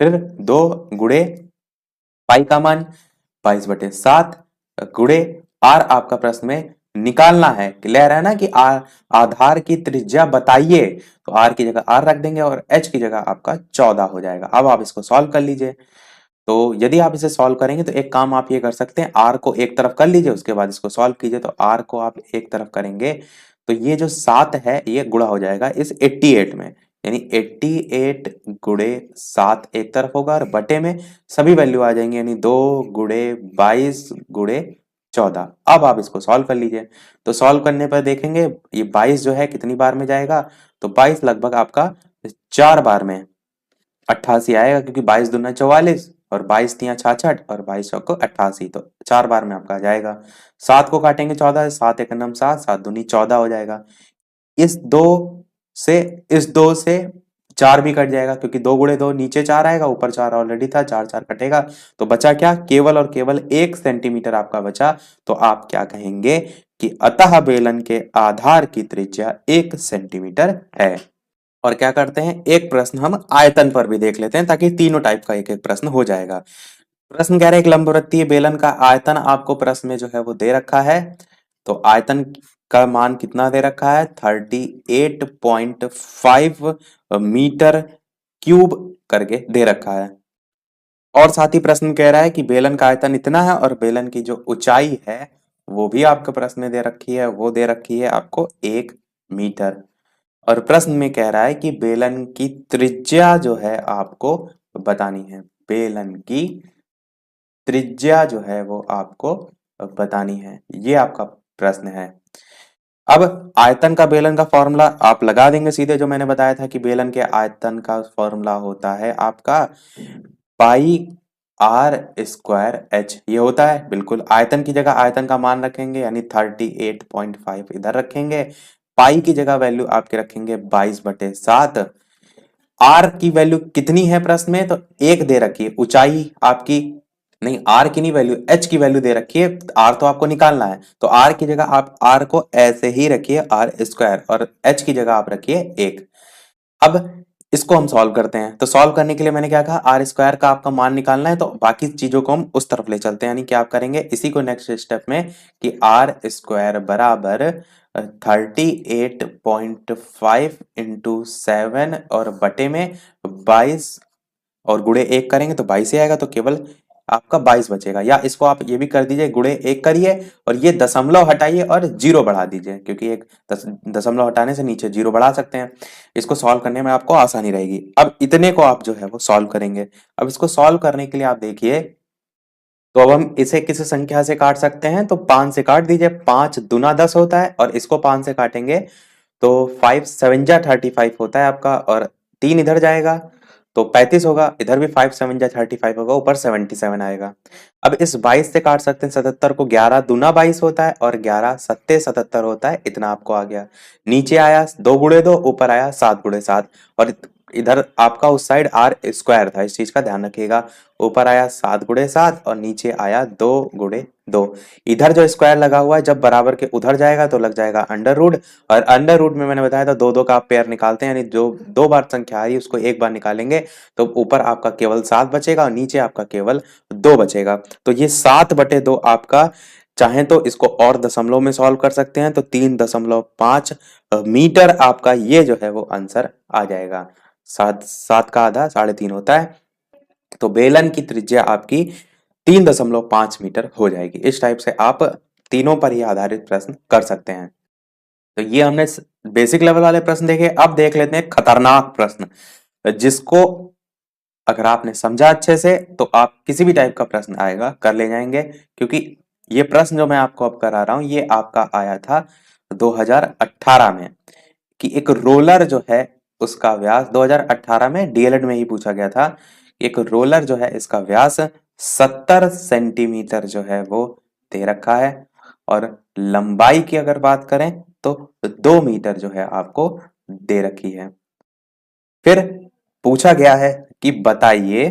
फिर 2 पाई का मान 22/7 गुणे आर, आपका प्रश्न में निकालना है, क्लियर है ना, कि आधार की त्रिज्या बताइए, तो आर की जगह आर रख देंगे और एच की जगह आपका 14 हो जाएगा। अब आप इसको सॉल्व कर लीजिए। तो यदि आप इसे सॉल्व करेंगे तो एक काम आप ये कर सकते हैं, आर को एक तरफ कर लीजिए, उसके बाद इसको सॉल्व कीजिए। तो आर को आप एक तरफ करेंगे तो ये जो 7 है ये गुणा हो जाएगा इस 88 में, यानी 88 गुणे 7 एक तरफ होगा और बटे में सभी वैल्यू आ जाएंगे, यानी 2 गुणे 22 गुणे 14। अब आप इसको सॉल्व कर लीजिए। तो सॉल्व करने पर देखेंगे ये 22 जो है कितनी बार में जाएगा, तो 22 लगभग आपका 4 बार में 88 आएगा, क्योंकि 22 दूना 44 और 22 तिया 66 और 22 चौको 88, तो 4 बार में आपका आ जाएगा। 7 को काटेंगे 14 से, 7 एकम 7, 7 दूनी 14 हो जाएगा। इस दो से इस 2 से 4 भी कट जाएगा, क्योंकि 2 गुणे 2 नीचे 4 आएगा, ऊपर 4 ऑलरेडी था, 4 4 कटेगा, तो बचा क्या, केवल और केवल 1 सेंटीमीटर आपका बचा। तो आप क्या कहेंगे कि अतः बेलन के आधार की त्रिज्या 1 सेंटीमीटर है। और क्या करते हैं, एक प्रश्न हम आयतन पर भी देख लेते हैं, ताकि तीनों टाइप का एक एक प्रश्न हो जाएगा। प्रश्न कह रहा है एक लंबवृत्तीय बेलन का आयतन आपको प्रश्न में जो है वो दे रखा है। तो आयतन का मान कितना दे रखा है, 38.5 मीटर क्यूब करके दे रखा है। और साथ ही प्रश्न कह रहा है कि बेलन का आयतन इतना है और बेलन की जो ऊंचाई है वो भी आपको प्रश्न में दे रखी है, वो दे रखी है आपको 1 मीटर। और प्रश्न में कह रहा है कि बेलन की त्रिज्या जो है आपको बतानी है, बेलन की त्रिज्या जो है वो आपको बतानी है, ये आपका प्रश्न है। अब आयतन का बेलन का फॉर्मूला आप लगा देंगे सीधे, जो मैंने बताया था कि बेलन के आयतन का फॉर्मूला होता है आपका पाई आर स्क्वायर एच, ये होता है। बिल्कुल आयतन की जगह आयतन का मान रखेंगे, यानी 38.5 इधर रखेंगे, पाई की जगह वैल्यू आपके रखेंगे 22/7। आर की वैल्यू कितनी है प्रश्न में, तो 1 दे रखी है, ऊंचाई आपकी नहीं, आर की नहीं वैल्यू, एच की वैल्यू दे रखी है, आर तो आपको निकालना है, तो आर की जगह आप आर को ऐसे ही रखिए आर स्क्वायर, और एच की जगह आप रखिए 1। अब इसको हम सॉल्व करते हैं। तो सॉल्व करने के लिए मैंने क्या कहा, आर स्क्वायर का आपका मान निकालना है, तो बाकी चीजों को हम उस तरफ ले चलते हैं, यानी क्या आप करेंगे इसी को नेक्स्ट स्टेप में, कि आर स्क्वायर बराबर 38.5 इंटू 7 और बटे में 22 और गुणे 1 करेंगे तो 22 ही आएगा, तो केवल आपका 22 बचेगा। या इसको आप ये भी कर दीजिए, गुणे 1 करिए और ये दशमलव हटाइए और 0 बढ़ा दीजिए, क्योंकि एक दशमलव हटाने से नीचे 0 बढ़ा सकते हैं। इसको सॉल्व करने में आपको आसानी रहेगी। अब इतने को आप जो है वो सॉल्व करेंगे। अब इसको सॉल्व करने के लिए आप देखिए, तो अब हम इसे किस संख्या से काट सकते हैं, तो 5 से काट दीजिए, 5 दूना 10 होता है, और इसको 5 से काटेंगे तो 5 7 जा 35 होता है आपका, और 3 इधर जाएगा तो 35 होगा, इधर भी 5 7 जा 35 होगा, ऊपर 77 आएगा। अब इस 22 से काट सकते हैं 77 को, 11 दूना 22 होता है और 11 सत्ते 77 होता है, इतना आपको आ गया। नीचे आया 2 गुणे 2, ऊपर आया 7 गुणे 7, और इधर आपका उस साइड आर स्क्वायर था, इस चीज का ध्यान रखिएगा। ऊपर आया 7 गुणे 7 और नीचे आया 2 गुणे 2। इधर जो स्क्वायर लगा हुआ है जब बराबर के उधर जाएगा तो लग जाएगा अंडर रूट, और अंडर रूट में मैंने बताया था 2 2 का आप पेयर निकालते हैं, यानी जो 2 बार संख्या आई उसको 1 बार निकालेंगे, तो ऊपर आपका केवल 7 बचेगा और नीचे आपका केवल 2 बचेगा। तो ये 7/2 आपका, चाहे तो इसको और दशमलव में सॉल्व कर सकते हैं, तो 3.5 मीटर आपका ये जो है वो आंसर आ जाएगा। 7 का आधा 3.5 होता है, तो बेलन की त्रिज्या आपकी 3.5 मीटर हो जाएगी। इस टाइप से आप तीनों पर ही आधारित प्रश्न कर सकते हैं। तो ये हमने बेसिक लेवल वाले प्रश्न देखे। अब देख लेते हैं खतरनाक प्रश्न, जिसको अगर आपने समझा अच्छे से तो आप किसी भी टाइप का प्रश्न आएगा कर ले जाएंगे, क्योंकि ये प्रश्न जो मैं आपको अब करा रहा हूं ये आपका आया था 2018 में, कि एक रोलर जो है उसका व्यास 2018 में डीएलएड में ही पूछा गया था। एक रोलर जो है इसका व्यास 70 सेंटीमीटर जो है वो दे रखा है, और लंबाई की अगर बात करें तो 2 मीटर जो है आपको दे रखी है। फिर पूछा गया है कि बताइए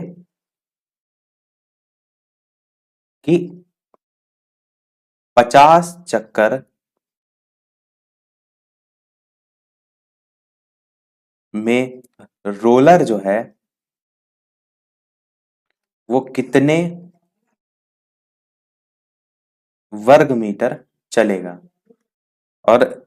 कि 50 चक्कर में रोलर जो है वो कितने वर्ग मीटर चलेगा। और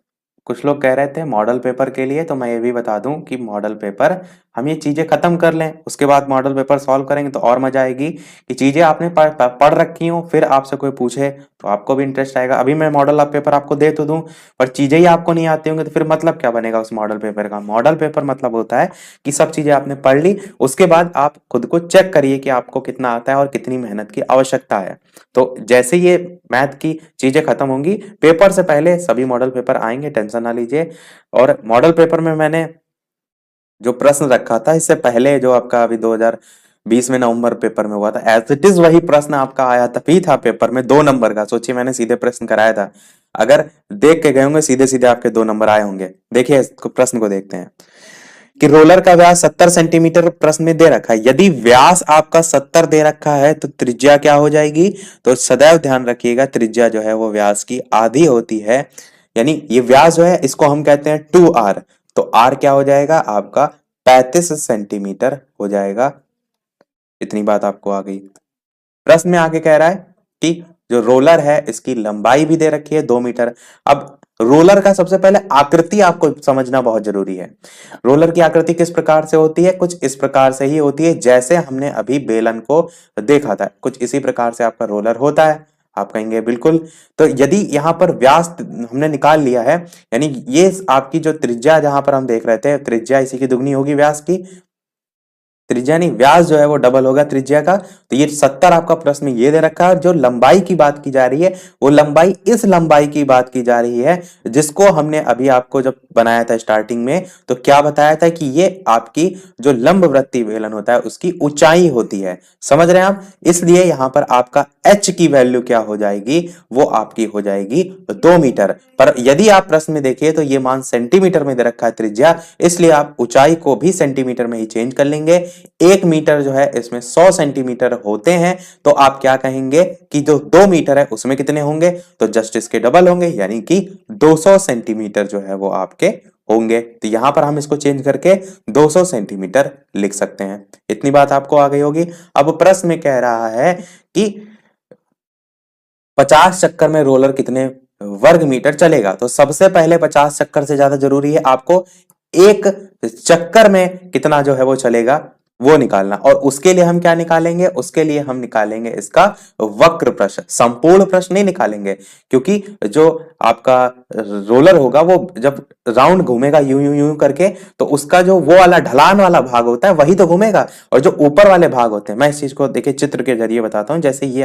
कुछ लोग कह रहे थे मॉडल पेपर के लिए, तो मैं ये भी बता दूं कि मॉडल पेपर हम ये चीजें खत्म कर लें उसके बाद मॉडल पेपर सॉल्व करेंगे तो और मजा आएगी, कि चीजें आपने पढ़ रखी हो फिर आपसे कोई पूछे तो आपको भी इंटरेस्ट आएगा। अभी मैं मॉडल पेपर आपको दे तो दूं, पर चीजें ही आपको नहीं आती होंगी तो फिर मतलब क्या बनेगा उस मॉडल पेपर का। मॉडल पेपर मतलब होता है कि सब चीजें आपने पढ़ ली, उसके बाद आप खुद को चेक करिए कि आपको कितना आता है और कितनी मेहनत की आवश्यकता है। तो जैसे ये मैथ की चीजें खत्म होंगी, पेपर से पहले सभी मॉडल पेपर आएंगे, टेंशन ना लीजिए। और मॉडल पेपर में मैंने जो प्रश्न रखा था इससे पहले जो आपका अभी 2020 में नवंबर पेपर में हुआ था, एज इट इज वही प्रश्न आपका आया तभी था पेपर में 2 नंबर का। सोचिए मैंने सीधे प्रश्न कराया था, अगर देख के गए होंगे सीधे सीधे आपके 2 नंबर आए होंगे। देखिए प्रश्न को देखते हैं कि रोलर का व्यास 70 सेंटीमीटर प्रश्न में दे रखा है। यदि व्यास आपका 70 दे रखा है तो त्रिज्या क्या हो जाएगी। तो सदैव ध्यान रखिएगा त्रिज्या जो है वो व्यास की आधी होती है, यानी ये व्यास जो है इसको हम कहते हैं 2r। तो r क्या हो जाएगा आपका 35 सेंटीमीटर हो जाएगा। इतनी बात आपको आ गई। प्रश्न में आगे कह रहा है कि जो रोलर है इसकी लंबाई भी दे रखी है 2 मीटर। अब रोलर का सबसे पहले आकृति आपको समझना बहुत जरूरी है। रोलर की आकृति किस प्रकार से होती है, कुछ इस प्रकार से ही होती है जैसे हमने अभी बेलन को देखा था, कुछ इसी प्रकार से आपका रोलर होता है। आप कहेंगे बिल्कुल। तो यदि यहाँ पर व्यास हमने निकाल लिया है, यानी ये आपकी जो त्रिज्या जहां पर हम देख रहे थे त्रिज्या इसी की दुगनी होगी व्यास की, त्रिज्या नहीं व्यास जो है वो डबल होगा त्रिज्या का। तो ये 70 आपका प्रश्न में ये दे रखा है। जो लंबाई की बात की जा रही है वो लंबाई इस लंबाई की बात की जा रही है जिसको हमने अभी आपको जब बनाया था स्टार्टिंग में तो क्या बताया था कि ये आपकी जो लंबवृत्तीय बेलन होता है उसकी ऊंचाई होती है। समझ रहे हैं आप। इसलिए यहां पर आपका h की वैल्यू क्या हो जाएगी, वो आपकी हो जाएगी 2 मीटर। पर यदि आप प्रश्न में देखिए तो ये मान सेंटीमीटर में दे रखा है त्रिज्या, इसलिए आप ऊंचाई को भी सेंटीमीटर में ही चेंज कर लेंगे। 1 मीटर जो है इसमें 100 सेंटीमीटर होते हैं, तो आप क्या कहेंगे कि जो 2 मीटर है उसमें कितने होंगे, तो जस्ट इसके डबल होंगे, यानी कि 200 सेंटीमीटर जो है वो आपके होंगे। तो यहां पर हम इसको चेंज करके 200 सेंटीमीटर लिख सकते हैं। इतनी बात आपको आ गई होगी। अब प्रश्न में कह रहा है कि 50 चक्कर में रोलर कितने वर्ग मीटर चलेगा। तो सबसे पहले 50 चक्कर से ज्यादा जरूरी है आपको एक चक्कर में कितना जो है वो चलेगा वो निकालना। और उसके लिए हम क्या निकालेंगे, उसके लिए हम निकालेंगे इसका वक्र प्रश्न। संपूर्ण प्रश्न नहीं निकालेंगे, क्योंकि जो आपका रोलर होगा वो जब राउंड घूमेगा यूं यूं यूं करके, तो उसका जो वो वाला ढलान वाला भाग होता है वही तो घूमेगा, और जो ऊपर वाले भाग होते हैं, मैं इस चीज को देखिए चित्र के जरिए बताता हूं। जैसे ये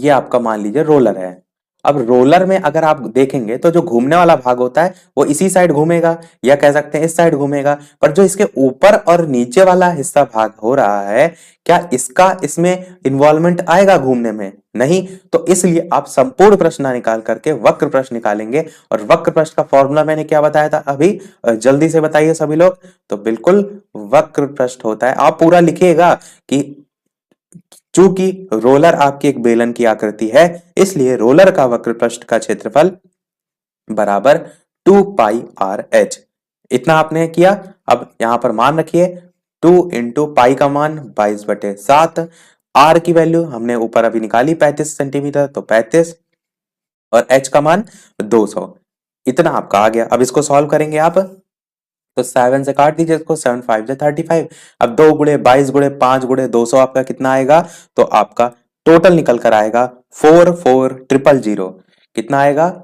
आपका मान लीजिए रोलर है। अब रोलर में अगर आप देखेंगे तो जो घूमने वाला भाग होता है वो इसी साइड घूमेगा, या कह सकते हैं इस साइड घूमेगा। पर जो इसके ऊपर और नीचे वाला हिस्सा भाग हो रहा है, क्या इसका इसमें इन्वॉल्वमेंट आएगा घूमने में, नहीं। तो इसलिए आप संपूर्ण प्रश्न ना निकाल करके वक्र प्रश्न निकालेंगे। और वक्र प्रश्न का फॉर्मूला मैंने क्या बताया था अभी, जल्दी से बताइए सभी लोग। तो बिल्कुल वक्र प्रश्न होता है, आप पूरा लिखिएगा कि चूंकि रोलर आपकी एक बेलन की आकृति है, इसलिए रोलर का वक्र पृष्ठ का क्षेत्रफल बराबर 2 पाई r h। इतना आपने किया। अब यहां पर मान रखिए 2 × पाई का मान 22/7, r की वैल्यू हमने ऊपर अभी निकाली 35 सेंटीमीटर, तो 35, और h का मान 200। इतना आपका आ गया। अब इसको सॉल्व करेंगे आप, तो 7 से काट दीजिए इसको, 7 5 से 35। अब 2 × 22 × 5 × 200 आपका कितना आएगा, तो आपका टोटल निकल कर आएगा 44000। कितना आएगा,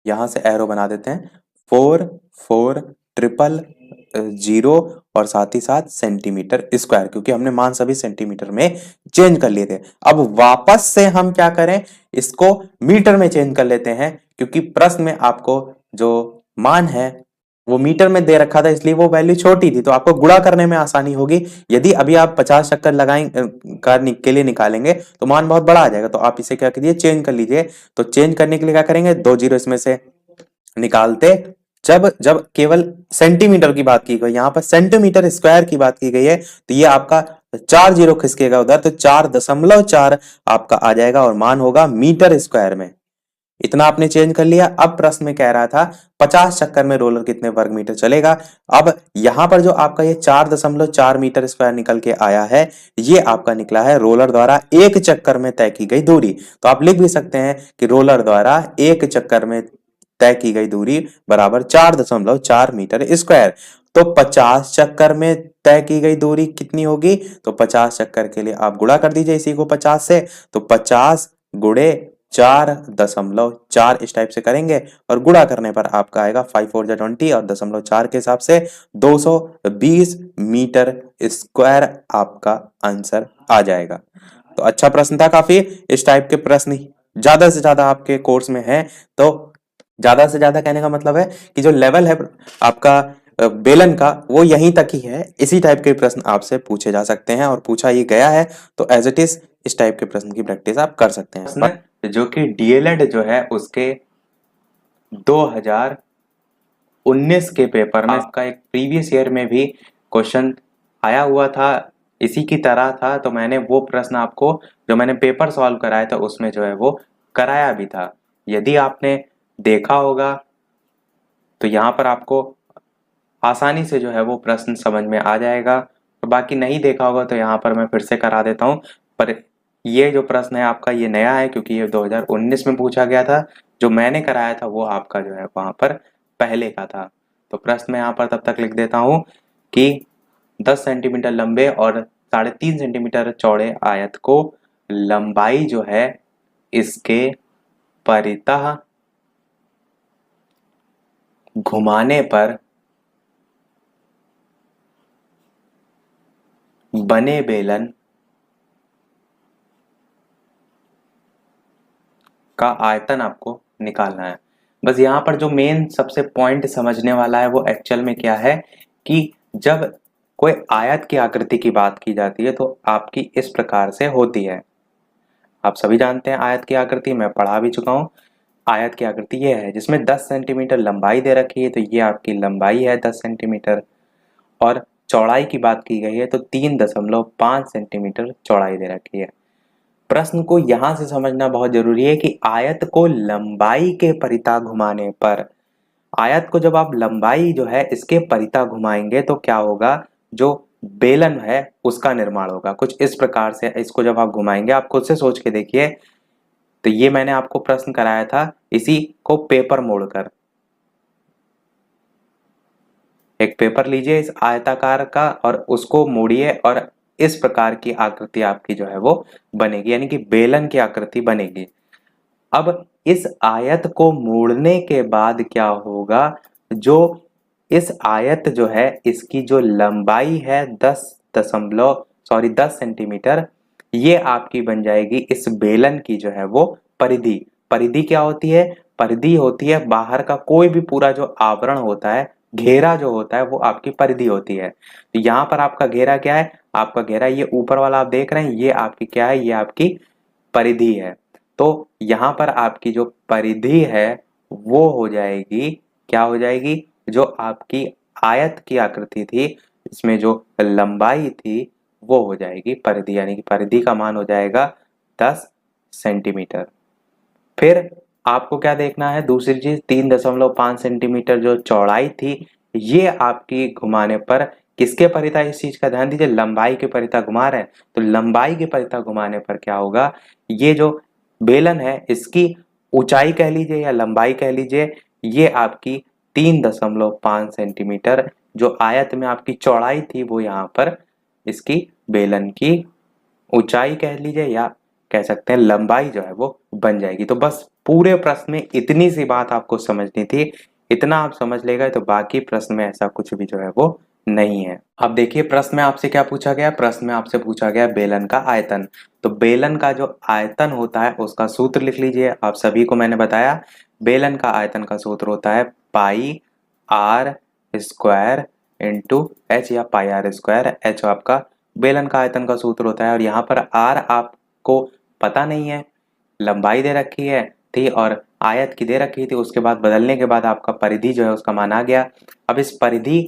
यहां से एरो बना देते हैं, 44000। जीरो और साथ ही साथ सेंटीमीटर स्क्वायर, क्योंकि हमने मान सभी सेंटीमीटर में चेंज कर लिए थे। अब वापस से हम क्या करें, इसको मीटर में चेंज कर लेते हैं, क्योंकि प्रश्न में आपको जो मान है वो मीटर में दे रखा था, इसलिए वो वैल्यू छोटी थी, तो आपको गुणा करने में आसानी होगी। यदि अभी आप 50 चक्कर के लिए निकालेंगे तो मान बहुत बड़ा आ जाएगा, तो आप इसे क्या कीजिए, चेंज कर लीजिए। तो चेंज करने के लिए क्या करेंगे, 2 जीरो इसमें से निकालते, जब जब केवल सेंटीमीटर की बात की गई, यहां पर सेंटीमीटर स्क्वायर की बात की गई है, तो ये आपका 4 जीरो खिसकेगा उधर, तो 4.4 आपका आ जाएगा और मान होगा मीटर स्क्वायर में। इतना आपने चेंज कर लिया। अब प्रश्न में कह रहा था 50 चक्कर में रोलर कितने वर्ग मीटर चलेगा। अब यहां पर जो आपका ये 4.4 मीटर स्क्वायर निकल के आया है, ये आपका निकला है रोलर द्वारा एक चक्कर में तय की गई दूरी। तो आप लिख भी सकते हैं कि रोलर द्वारा एक चक्कर में तय की गई दूरी बराबर 4.4 मीटर स्क्वायर। तो 50 चक्कर में तय की गई दूरी कितनी होगी, तो 50 चक्कर के लिए आप गुणा कर दीजिए इसी को 50 से, तो 50 गुणे 4.4 इस टाइप से करेंगे और गुणा करने पर आपका आएगा 5 4 जा 20 और 0.4 के हिसाब से 220 मीटर स्क्वायर आपका आंसर आ जाएगा। तो अच्छा प्रश्न था काफी। इस टाइप के प्रश्न ज्यादा से ज्यादा आपके कोर्स में है, तो ज्यादा से ज्यादा कहने का मतलब है कि जो लेवल है आपका बेलन का वो यहीं तक ही है। इसी टाइप के प्रश्न आपसे पूछे जा सकते हैं और पूछा ये गया है, तो एज इट इज इस टाइप के प्रश्न की प्रैक्टिस आप कर सकते हैं। जो कि डीएलएड जो है उसके 2019 के पेपर में आपका एक प्रीवियस ईयर में भी क्वेश्चन आया हुआ था, इसी की तरह था। तो मैंने वो प्रश्न आपको जो मैंने पेपर सॉल्व कराया था उसमें जो है वो कराया भी था। यदि आपने देखा होगा तो यहाँ पर आपको आसानी से जो है वो प्रश्न समझ में आ जाएगा, और बाकी नहीं देखा होगा तो यहाँ पर मैं फिर से करा देता हूँ। पर ये जो प्रश्न है आपका ये नया है, क्योंकि ये 2019 में पूछा गया था। जो मैंने कराया था वो आपका जो है वहाँ पर पहले का था। तो प्रश्न मैं यहाँ पर तब तक लिख देता हूँ कि 10 सेंटीमीटर लंबे और 3.5 सेंटीमीटर चौड़े आयत को लंबाई जो है इसके परितः घुमाने पर बने बेलन का आयतन आपको निकालना है। बस यहाँ पर जो मेन सबसे पॉइंट समझने वाला है वो एक्चुअल में क्या है कि जब कोई आयत की आकृति की बात की जाती है तो आपकी इस प्रकार से होती है। आप सभी जानते हैं आयत की आकृति, मैं पढ़ा भी चुका हूँ। आयत की आकृति ये है जिसमें 10 सेंटीमीटर लंबाई दे रखी है, तो ये आपकी लंबाई है 10 सेंटीमीटर, और चौड़ाई की बात की गई है तो 3.5 सेंटीमीटर चौड़ाई दे रखी है। प्रश्न को यहां से समझना बहुत जरूरी है कि आयत को लंबाई के परिता घुमाने पर, आयत को जब आप लंबाई जो है इसके परिता घुमाएंगे तो क्या होगा, जो बेलन है उसका निर्माण होगा कुछ इस प्रकार से। इसको जब आप घुमाएंगे, आप खुद से सोच के देखिए। तो ये मैंने आपको प्रश्न कराया था, इसी को पेपर मोड़कर, एक पेपर लीजिए इस आयताकार का और उसको मोड़िए और इस प्रकार की आकृति आपकी जो है वो बनेगी, यानी कि बेलन की आकृति बनेगी। अब इस आयत को मोड़ने के बाद क्या होगा, जो इस आयत जो है इसकी जो लंबाई है 10 सेंटीमीटर, ये आपकी बन जाएगी इस बेलन की जो है वो परिधि। परिधि क्या होती है, परिधि होती है बाहर का कोई भी पूरा जो आवरण होता है, घेरा जो होता है वो आपकी परिधि होती है। तो यहाँ पर आपका घेरा क्या है, आपका घेरा ये ऊपर वाला आप देख रहे हैं, ये आपकी क्या है, ये आपकी परिधि है। तो यहाँ पर आपकी जो परिधि है वो हो जाएगी, क्या हो जाएगी, जो आपकी आयत की आकृति थी इसमें जो लंबाई थी वो हो जाएगी परिधि, यानी कि परिधि का मान हो जाएगा 10 सेंटीमीटर। फिर आपको क्या देखना है, दूसरी चीज 3.5 सेंटीमीटर जो चौड़ाई थी, ये आपकी घुमाने पर किसके परिता, इस चीज का ध्यान दीजिए, लंबाई के परिता घुमा रहे हैं, तो लंबाई के परिता घुमाने पर क्या होगा, ये जो बेलन है इसकी ऊंचाई कह लीजिए या लंबाई कह लीजिए, ये आपकी 3.5 सेंटीमीटर जो आयत में आपकी चौड़ाई थी वो यहाँ पर इसकी बेलन की ऊंचाई कह लीजिए या कह सकते हैं लंबाई जो है वो बन जाएगी। तो बस पूरे प्रश्न में इतनी सी बात आपको समझनी थी, इतना आप समझ लेगा तो बाकी प्रश्न में ऐसा कुछ भी जो है वो नहीं है। अब देखिए प्रश्न में आपसे क्या पूछा गया, प्रश्न में आपसे पूछा गया बेलन का आयतन। तो बेलन का जो आयतन होता है उसका सूत्र लिख लीजिए। आप सभी को मैंने बताया बेलन का आयतन का सूत्र होता है pi r square into H या पाई आर स्क्वायर एच आपका बेलन का आयतन का सूत्र होता है। और यहाँ पर आर आपको पता नहीं है, लंबाई दे रखी है थी और आयत की दे रखी थी, उसके बाद बदलने के बाद आपका परिधि जो है उसका मान आ गया। अब इस परिधि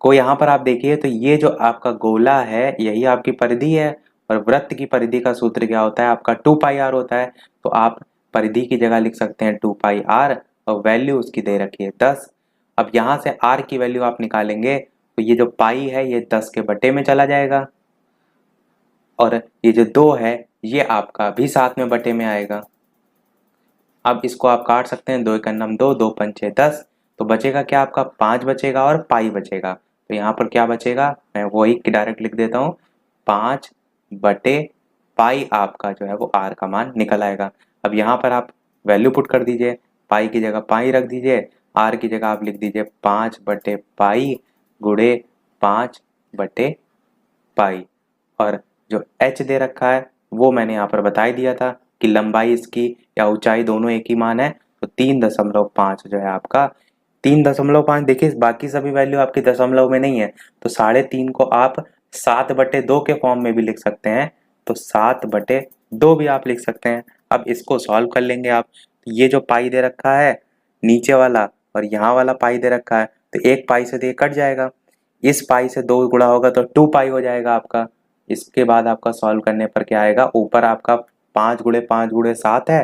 को यहाँ पर आप देखिए तो ये जो आपका गोला है यही आपकी परिधि है और वृत्त की परिधि का सूत्र क्या होता है आपका 2 पाई आर होता है। तो आप परिधि की जगह लिख सकते हैं 2 पाई आर और वैल्यू उसकी दे रखी है 10। अब यहाँ से आर की वैल्यू आप निकालेंगे तो ये जो पाई है ये 10 के बटे में चला जाएगा और ये जो 2 है ये आपका भी साथ में बटे में आएगा। अब इसको आप काट सकते हैं, 2 एक नम 2, 2 पंचे 10, तो बचेगा क्या आपका 5 बचेगा और पाई बचेगा। तो यहाँ पर क्या बचेगा, मैं वही डायरेक्ट लिख देता हूँ 5 बटे पाई आपका जो है वो आर का मान निकल आएगा। अब यहाँ पर आप वैल्यू पुट कर दीजिए, पाई की जगह पाई रख दीजिए, आर की जगह आप लिख दीजिए 5 बटे पाई गुणे 5 बटे पाई। और जो एच दे रखा है वो मैंने यहाँ पर बता ही दिया था कि लंबाई इसकी या ऊंचाई दोनों एक ही मान है। तो 3.5 जो है आपका 3.5, देखिए बाकी सभी वैल्यू आपकी दशमलव में नहीं है तो 3.5 को आप 7/2 के फॉर्म में भी लिख सकते हैं। तो 7/2 भी आप लिख सकते हैं। अब इसको सॉल्व कर लेंगे आप। ये जो पाई दे रखा है नीचे वाला और यहाँ वाला पाई दे रखा है तो एक पाई से तो ये कट जाएगा, इस पाई से 2 गुणा होगा तो 2 पाई हो जाएगा आपका। इसके बाद आपका सॉल्व करने पर क्या आएगा, ऊपर आपका 5 गुणे 5 गुणे 7 है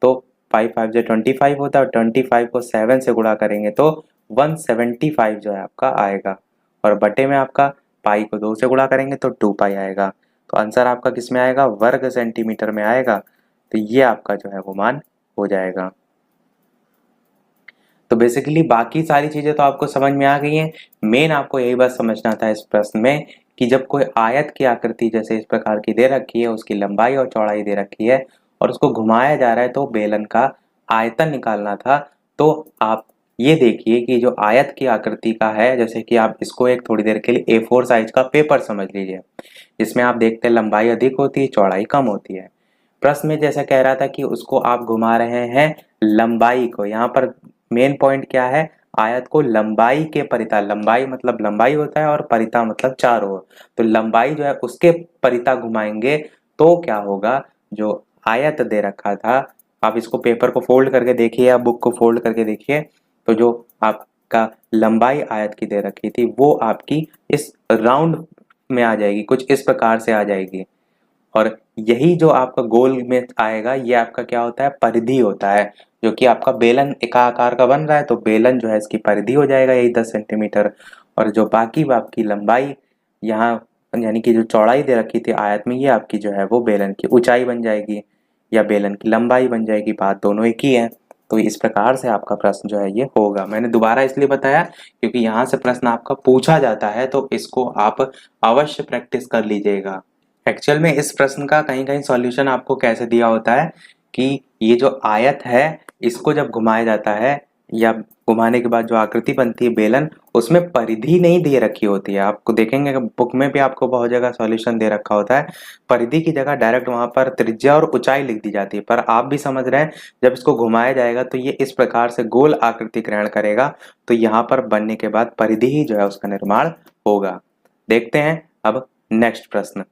तो 5 5 जो 25 होता है और 25 को 7 से गुणा करेंगे तो 175 जो है आपका आएगा। और बटे में आपका पाई को 2 से गुणा करेंगे तो 2 पाई आएगा। तो आंसर आपका किस में आएगा, वर्ग सेंटीमीटर में आएगा। तो ये आपका जो है वो मान हो जाएगा। तो बेसिकली बाकी सारी चीजें तो आपको समझ में आ गई हैं। मेन आपको यही बात समझना था इस प्रश्न में कि जब कोई आयत की आकृति जैसे इस प्रकार की दे रखी है, उसकी लंबाई और चौड़ाई दे रखी है और उसको घुमाया जा रहा है तो बेलन का आयतन निकालना था। तो आप ये देखिए कि जो आयत की आकृति का है, जैसे कि आप इसको एक थोड़ी देर के लिए A4 साइज का पेपर समझ लीजिए, जिसमें आप देखते हैं लंबाई अधिक होती है चौड़ाई कम होती है। प्रश्न में जैसा कह रहा था कि उसको आप घुमा रहे हैं लंबाई को, यहाँ पर मेन पॉइंट क्या है, आयत को लंबाई के परिता, लंबाई मतलब लंबाई होता है और परिता मतलब चारों ओर, तो लंबाई जो है उसके परिता घुमाएंगे तो क्या होगा, जो आयत दे रखा था, आप इसको पेपर को फोल्ड करके देखिए या बुक को फोल्ड करके देखिए, तो जो आपका लंबाई आयत की दे रखी थी वो आपकी इस राउंड में आ जाएगी, कुछ इस प्रकार से आ जाएगी। और यही जो आपका गोल में आएगा ये आपका क्या होता है, परिधि होता है, जो कि आपका बेलन एका आकार का बन रहा है तो बेलन जो है इसकी परिधि हो जाएगा यही 10 सेंटीमीटर। और जो बाकी आपकी लंबाई यहाँ यानी कि जो चौड़ाई दे रखी थी आयत में, ये आपकी जो है वो बेलन की ऊंचाई बन जाएगी या बेलन की लंबाई बन जाएगी, बात दोनों एक ही है। तो इस प्रकार से आपका प्रश्न जो है ये होगा। मैंने दोबारा इसलिए बताया क्योंकि यहाँ से प्रश्न आपका पूछा जाता है तो इसको आप अवश्य प्रैक्टिस कर लीजिएगा। एक्चुअल में इस प्रश्न का कहीं कहीं सॉल्यूशन आपको कैसे दिया होता है कि ये जो आयत है इसको जब घुमाया जाता है या घुमाने के बाद जो आकृति बनती है बेलन, उसमें परिधि नहीं दे रखी होती है। आपको देखेंगे बुक में भी आपको बहुत जगह सॉल्यूशन दे रखा होता है, परिधि की जगह डायरेक्ट वहां पर त्रिज्या और ऊंचाई लिख दी जाती है। पर आप भी समझ रहे हैं जब इसको घुमाया जाएगा तो ये इस प्रकार से गोल आकृति ग्रहण करेगा, तो यहाँ पर बनने के बाद परिधि ही जो है उसका निर्माण होगा। देखते हैं अब नेक्स्ट प्रश्न।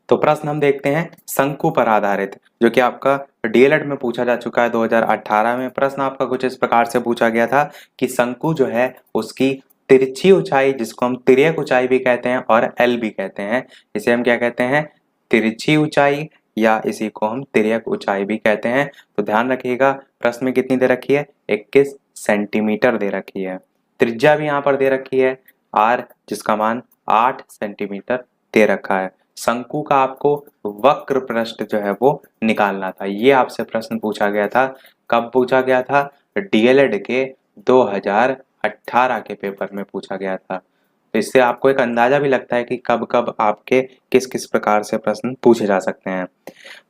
तो प्रश्न हम देखते हैं शंकु पर आधारित, जो कि आपका डीएलएड में पूछा जा चुका है 2018 में। प्रश्न आपका कुछ इस प्रकार से पूछा गया था कि शंकु जो है उसकी तिरछी ऊंचाई, जिसको हम तिर्यक ऊंचाई भी कहते हैं और एल भी कहते हैं, इसे हम क्या कहते हैं, तिरछी ऊंचाई या इसी को हम तिर्यक ऊंचाई भी कहते हैं। तो ध्यान रखिएगा प्रश्न में कितनी दे रखी है, 21 सेंटीमीटर दे रखी है। त्रिज्या भी यहाँ पर दे रखी है आर, जिसका मान 8 सेंटीमीटर दे रखा है। शंकु का आपको वक्र पृष्ठ जो है वो निकालना था। ये आपसे प्रश्न पूछा गया था। कब पूछा गया था, डीएलएड के 2018 के पेपर में पूछा गया था। तो तो इससे आपको एक अंदाजा भी लगता है कि कब कब आपके किस किस प्रकार से प्रश्न पूछे जा सकते हैं।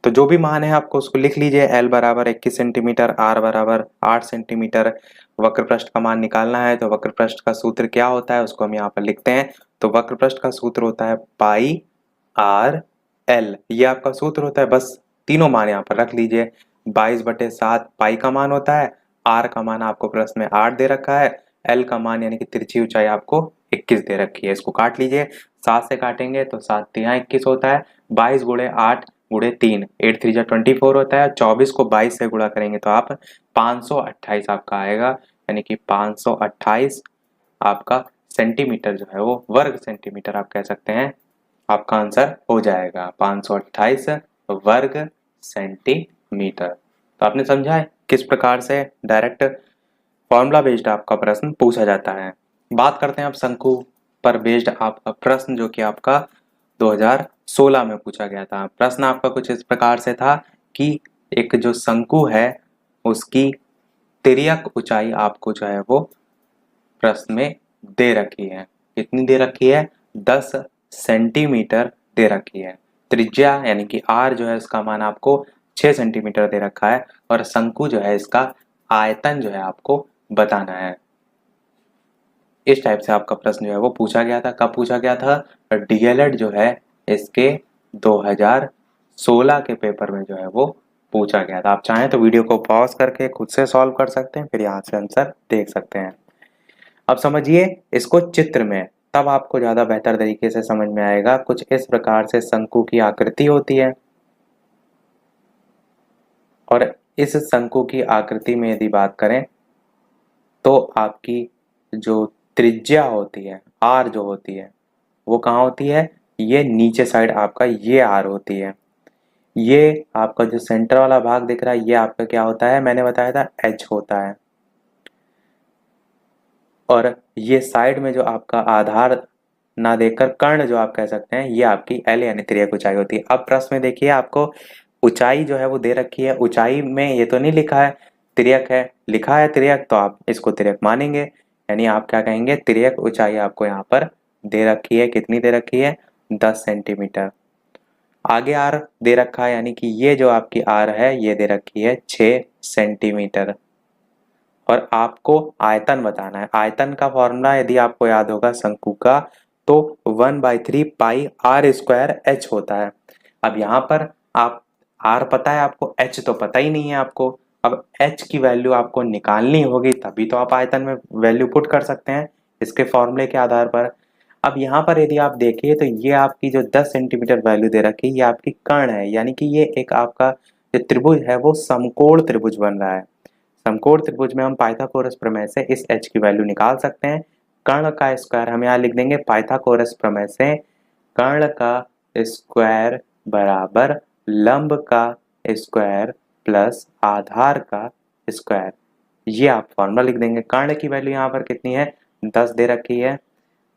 तो जो भी मान है आपको उसको लिख लीजिए। एल बराबर 21 सेंटीमीटर, आर बराबर 8 सेंटीमीटर। वक्र पृष्ठ का मान निकालना है तो वक्र पृष्ठ का सूत्र क्या होता है उसको हम यहाँ पर लिखते हैं। तो वक्र पृष्ठ का सूत्र होता है पाई आर एल, ये आपका सूत्र होता है। बस तीनों मान यहाँ पर रख लीजिए। 22/7 पाई का मान होता है, आर का मान आपको प्रश्न में 8 दे रखा है, एल का मान यानी कि तिरछी ऊंचाई आपको 21 दे रखी है। इसको काट लीजिए, 7 से काटेंगे तो 7 तिया 21 होता है। 22 गुणे 8 गुणे 3, 8 3 जा 24 होता है। 24 को 22 से गुणा करेंगे तो आप 528 आपका आएगा, यानी कि 528 आपका सेंटीमीटर जो है वो वर्ग सेंटीमीटर आप कह सकते हैं, आपका आंसर हो जाएगा 528 वर्ग सेंटीमीटर। तो आपने समझा है किस प्रकार से डायरेक्ट फॉर्मूला बेस्ड आपका प्रश्न पूछा जाता है। बात करते हैं अब शंकु पर बेस्ड आपका प्रश्न, जो कि आपका 2016 में पूछा गया था। प्रश्न आपका कुछ इस प्रकार से था कि एक जो शंकु है उसकी तिर्यक ऊंचाई आपको जो है वो प्रश्न में दे रखी है। कितनी दे रखी है? 10 सेंटीमीटर दे रखी है। त्रिज्या यानी कि आर जो है उसका मान आपको 6 सेंटीमीटर दे रखा है, और शंकु जो है इसका आयतन जो है आपको बताना है। इस टाइप से आपका प्रश्न जो है वो पूछा गया था। कब पूछा गया था? डीएलएड जो है इसके 2016 के पेपर में जो है वो पूछा गया था। आप चाहें तो वीडियो को पॉज करके खुद से सॉल्व कर सकते हैं, फिर यहाँ से आंसर देख सकते हैं। अब समझिए इसको चित्र में, तब आपको ज़्यादा बेहतर तरीके से समझ में आएगा। कुछ इस प्रकार से शंकु की आकृति होती है, और इस शंकु की आकृति में यदि बात करें तो आपकी जो त्रिज्या होती है, आर जो होती है, वो कहाँ होती है? ये नीचे साइड आपका ये आर होती है। ये आपका जो सेंटर वाला भाग दिख रहा है ये आपका क्या होता है? मैंने बताया था एच होता है। और ये साइड में जो आपका आधार ना देखकर कर्ण जो आप कह सकते हैं, ये आपकी एल यानी तिर्यक ऊंचाई होती है। अब प्रश्न में देखिए आपको ऊंचाई जो है वो दे रखी है। ऊंचाई में ये तो नहीं लिखा है तिर्यक है, लिखा है तिर्यक, तो आप इसको तिर्यक मानेंगे। यानी आप क्या कहेंगे? तिर्यक ऊंचाई आपको यहाँ पर दे रखी है। कितनी दे रखी है? 10 सेंटीमीटर। आगे आर दे रखा है, यानी कि ये जो आपकी आर है ये दे रखी है 6 सेंटीमीटर। और आपको आयतन बताना है। आयतन का फॉर्मूला यदि आपको याद होगा शंकु का, तो 1/3 पाई आर स्क्वायर एच होता है। अब यहाँ पर आप आर पता है आपको, एच तो पता ही नहीं है आपको। अब एच की वैल्यू आपको निकालनी होगी, तभी तो आप आयतन में वैल्यू पुट कर सकते हैं इसके फॉर्मूले के आधार पर। अब यहाँ पर यदि आप देखिए तो ये आपकी जो 10 सेंटीमीटर वैल्यू दे रखी है ये आपकी कर्ण है, यानी कि ये एक आपका जो त्रिभुज है वो समकोण त्रिभुज बन रहा है। समकोण त्रिभुज में हम पाइथागोरस प्रमेय से इस h की वैल्यू निकाल सकते हैं। कर्ण का स्क्वायर हम यहाँ लिख देंगे पाइथागोरस प्रमेय से, कर्ण का स्क्वायर बराबर लंब का स्क्वायर प्लस आधार का स्क्वायर। ये आप फॉर्मूला लिख देंगे। कर्ण की वैल्यू यहाँ पर कितनी है? 10 दे रखी है।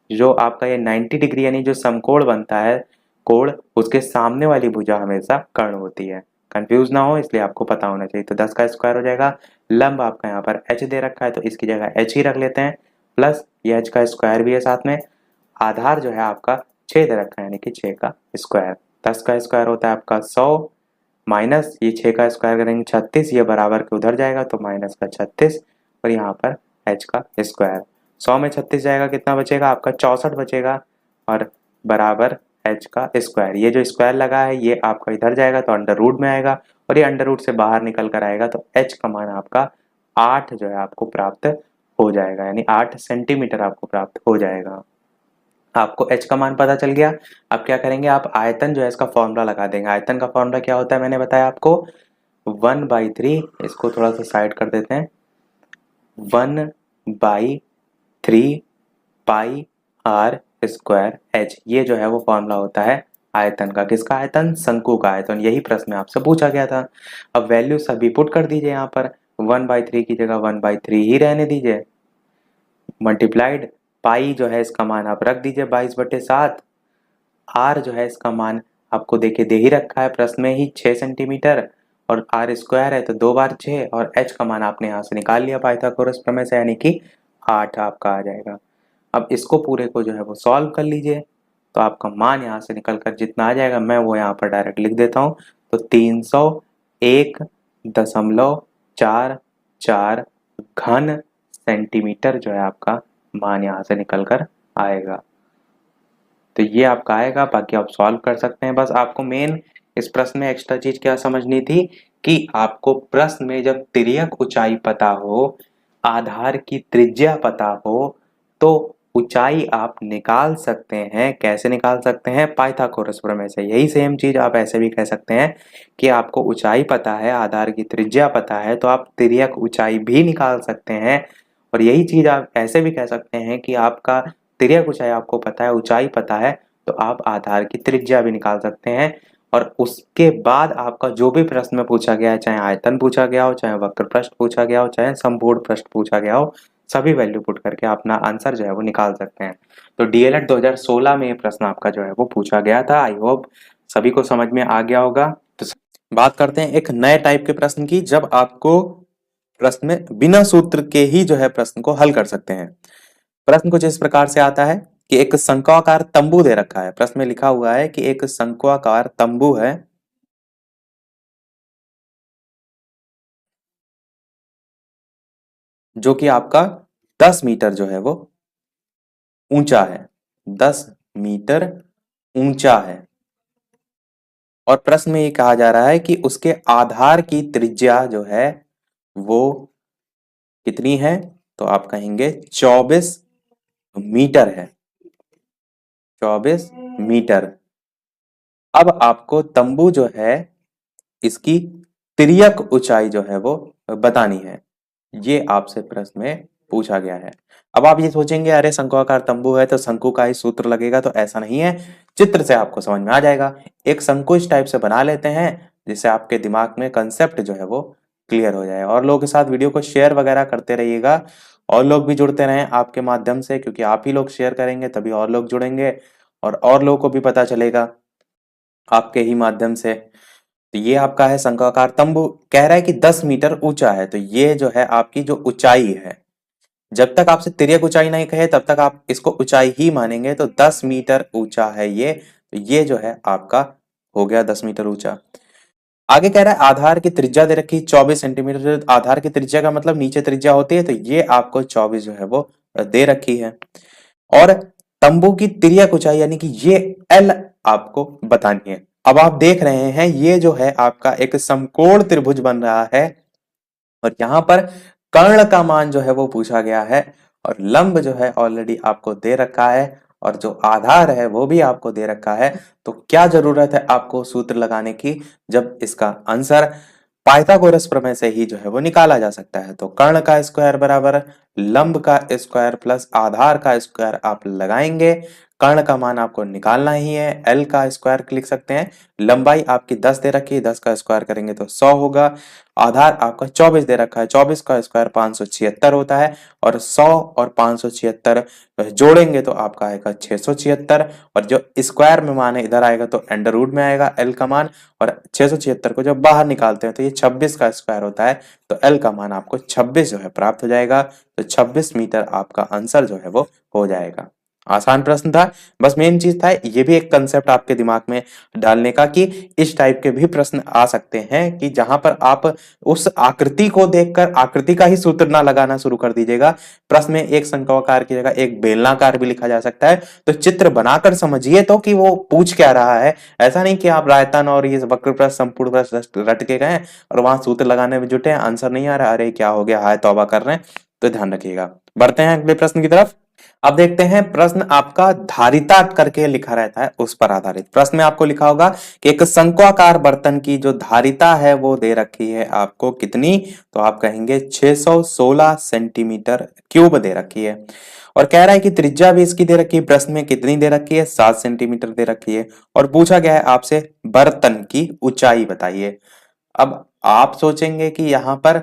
जो आपका ये 90 डिग्री यानी जो समकोण बनता है कोण, उसके सामने वाली भुजा हमेशा कर्ण होती है। कंफ्यूज ना हो इसलिए आपको पता होना चाहिए। तो 10 का स्क्वायर हो जाएगा। लंब आपका यहाँ पर h दे रखा है तो इसकी जगह h ही रख लेते हैं, प्लस ये h का स्क्वायर भी है साथ में। आधार जो है आपका 6 दे रखा है, यानी कि 6 का स्क्वायर। 10 का स्क्वायर होता है आपका 100, माइनस ये 6 का स्क्वायर करेंगे 36, ये बराबर के उधर जाएगा तो माइनस का 36, और यहाँ पर h का स्क्वायर। 100 में 36 जाएगा, कितना बचेगा आपका? 64 बचेगा, और बराबर h का स्क्वायर। ये जो स्क्वायर लगा है ये आपका इधर जाएगा तो अंडर रूट में आएगा, और ये अंडर रूट से बाहर निकल कर आएगा तो h का मान आपका 8 जो है आपको प्राप्त हो जाएगा, यानी 8 सेंटीमीटर आपको प्राप्त हो जाएगा। आपको h का मान पता चल गया। अब क्या करेंगे? आप आयतन जो है इसका फॉर्मूला लगा देंगे। आयतन का फॉर्मूला क्या होता है मैंने बताया आपको, 1/3, इसको थोड़ा सा साइड कर देते हैं, 1/3 पाई आर स्क्वायर एच। ये जो है वो फॉर्मूला होता है आयतन का। किसका आयतन? शंकु का आयतन। यही प्रश्न में आपसे पूछा गया था। अब वैल्यू सभी पुट कर दीजिए यहाँ पर। 1/3 की जगह 1/3 ही रहने दीजिए, मल्टीप्लाइड पाई जो है इसका मान आप रख दीजिए 22/7। आर जो है इसका मान आपको देखिए दे ही रखा है प्रश्न में ही 6 सेंटीमीटर, और आर स्क्वायर है तो 2 बार 6, और एच का मान आपने यहाँ से निकाल लिया पाइथागोरस प्रमेय से, यानी कि 8 आपका आ जाएगा। अब इसको पूरे को जो है वो सॉल्व कर लीजिए, तो आपका मान यहाँ से निकल कर जितना आ जाएगा मैं वो यहाँ पर डायरेक्ट लिख देता हूँ। तो 301.44 घन सेंटीमीटर जो है आपका मान यहाँ से निकल कर आएगा। तो ये आपका आएगा, बाकी आप सॉल्व कर सकते हैं। बस आपको मेन इस प्रश्न में एक्स्ट्रा चीज क्या समझनी थी कि आपको प्रश्न में जब तिर्यक ऊंचाई पता हो, आधार की त्रिज्या पता हो, तो ऊंचाई आप निकाल सकते हैं। कैसे निकाल सकते हैं? पाइथागोरस प्रमेय से। यही सेम चीज आप ऐसे भी कह सकते हैं कि आपको ऊंचाई पता है, आधार की त्रिज्या पता है, तो आप तिर्यक ऊंचाई भी निकाल सकते हैं। और यही चीज आप ऐसे भी कह सकते हैं कि आपका तिर्यक ऊंचाई आपको पता है, ऊंचाई पता है, तो आप आधार की त्रिज्या भी निकाल सकते हैं। और उसके बाद आपका जो भी प्रश्न में पूछा गया है, चाहे आयतन पूछा गया हो, चाहे वक्र प्रश्न पूछा गया हो, चाहे संपूर्ण प्रश्न पूछा गया हो, सभी वैल्यू पुट करके अपना आंसर जो है वो निकाल सकते हैं। तो डीएलएड 2016 में ये प्रश्न आपका जो है वो पूछा गया था। आई होप सभी को समझ में आ गया होगा। तो बात करते हैं एक नए टाइप के प्रश्न की, जब आपको प्रश्न में बिना सूत्र के ही जो है प्रश्न को हल कर सकते हैं। प्रश्न कुछ इस प्रकार से आता है कि एक शंक्वाकार तंबू दे रखा है। प्रश्न में लिखा हुआ है कि एक शंक्वाकार तंबू है जो कि आपका 10 मीटर जो है वो ऊंचा है, 10 मीटर ऊंचा है। और प्रश्न में ये कहा जा रहा है कि उसके आधार की त्रिज्या जो है वो कितनी है? तो आप कहेंगे 24 मीटर है, 24 मीटर। अब आपको तंबू जो है इसकी तिर्यक ऊंचाई जो है वो बतानी है। ये आपसे प्रश्न में पूछा गया है। अब आप ये सोचेंगे अरे शंक्वाकार तंबू है तो शंकु का ही सूत्र लगेगा, तो ऐसा नहीं है। चित्र से आपको समझ में आ जाएगा। एक शंकु इस टाइप से बना लेते हैं जिससे आपके दिमाग में कंसेप्ट जो है वो क्लियर हो जाए। और लोगों के साथ वीडियो को शेयर वगैरह करते रहिएगा, और लोग भी जुड़ते रहें आपके माध्यम से, क्योंकि आप ही लोग शेयर करेंगे तभी और लोग जुड़ेंगे और लोगों को भी पता चलेगा आपके ही माध्यम से। तो ये आपका है शंक्वाकार तंबू। कह रहा है कि 10 मीटर ऊंचा है, तो ये जो है आपकी जो ऊंचाई है, जब तक आपसे तिर्यक ऊंचाई नहीं कहे तब तक आप इसको ऊंचाई ही मानेंगे। तो 10 मीटर ऊंचा है ये, तो ये जो है आपका हो गया 10 मीटर ऊंचा। आगे कह रहा है आधार की त्रिज्या दे रखी 24 सेंटीमीटर। आधार की त्रिज्या का मतलब नीचे त्रिज्या होती है, तो ये आपको 24 जो है वो दे रखी है। और तंबू की तिर्यक ऊंचाई यानी कि ये एल आपको बतानी है। अब आप देख रहे हैं ये जो है आपका एक समकोण त्रिभुज बन रहा है, और यहां पर कर्ण का मान जो है वो पूछा गया है, और लंब जो है ऑलरेडी आपको दे रखा है, और जो आधार है वो भी आपको दे रखा है। तो क्या जरूरत है आपको सूत्र लगाने की, जब इसका आंसर पाइथागोरस प्रमेय से ही जो है वो निकाला जा सकता है। तो कर्ण का स्क्वायर बराबर लंब का स्क्वायर प्लस आधार का स्क्वायर आप लगाएंगे। कर्ण का मान आपको निकालना ही है, एल का स्क्वायर लिख सकते हैं। लंबाई आपकी 10 दे रखी है, 10 का स्क्वायर करेंगे तो 100 होगा। आधार आपका 24 दे रखा है, 24 का स्क्वायर 576 होता है, और 100 और 576 जोड़ेंगे तो आपका आएगा 676। और जो स्क्वायर में मान है इधर आएगा तो अंडर रूट में आएगा एल का मान, और 676 को जब बाहर निकालते हैं तो ये 26 का स्क्वायर होता है, तो एल का मान आपको 26 जो है प्राप्त हो जाएगा। तो 26 मीटर आपका आंसर जो है वो हो जाएगा। आसान प्रश्न था, बस मेन चीज था ये भी एक कंसेप्ट आपके दिमाग में डालने का कि इस टाइप के भी प्रश्न आ सकते हैं, कि जहां पर आप उस आकृति को देखकर आकृति का ही सूत्र ना लगाना शुरू कर दीजिएगा। प्रश्न में एक शंक्वाकार की जगह एक बेलनाकार भी लिखा जा सकता है, तो चित्र बनाकर समझिए तो कि वो पूछ क्या रहा है। ऐसा नहीं कि आप रायतन और ये वक्र प्रश्न संपूर्ण प्रश्न रट के गए और वहां सूत्र लगाने में जुटे हैं, आंसर नहीं आ रहा, अरे क्या हो गया, हाय तौबा कर रहे हैं। तो ध्यान रखिएगा। बढ़ते हैं अगले प्रश्न की तरफ। अब देखते हैं प्रश्न आपका धारिता करके लिखा रहता है उस पर आधारित। प्रश्न में आपको लिखा होगा कि एक शंक्वाकार बर्तन की जो धारिता है वो दे रखी है आपको कितनी? तो आप कहेंगे 616 सेंटीमीटर क्यूब दे रखी है। और कह रहा है कि त्रिज्या भी इसकी दे रखी है। प्रश्न में कितनी दे रखी है? 7 सेंटीमीटर दे रखी है। और पूछा गया है आपसे बर्तन की ऊंचाई बताइए। अब आप सोचेंगे कि यहां पर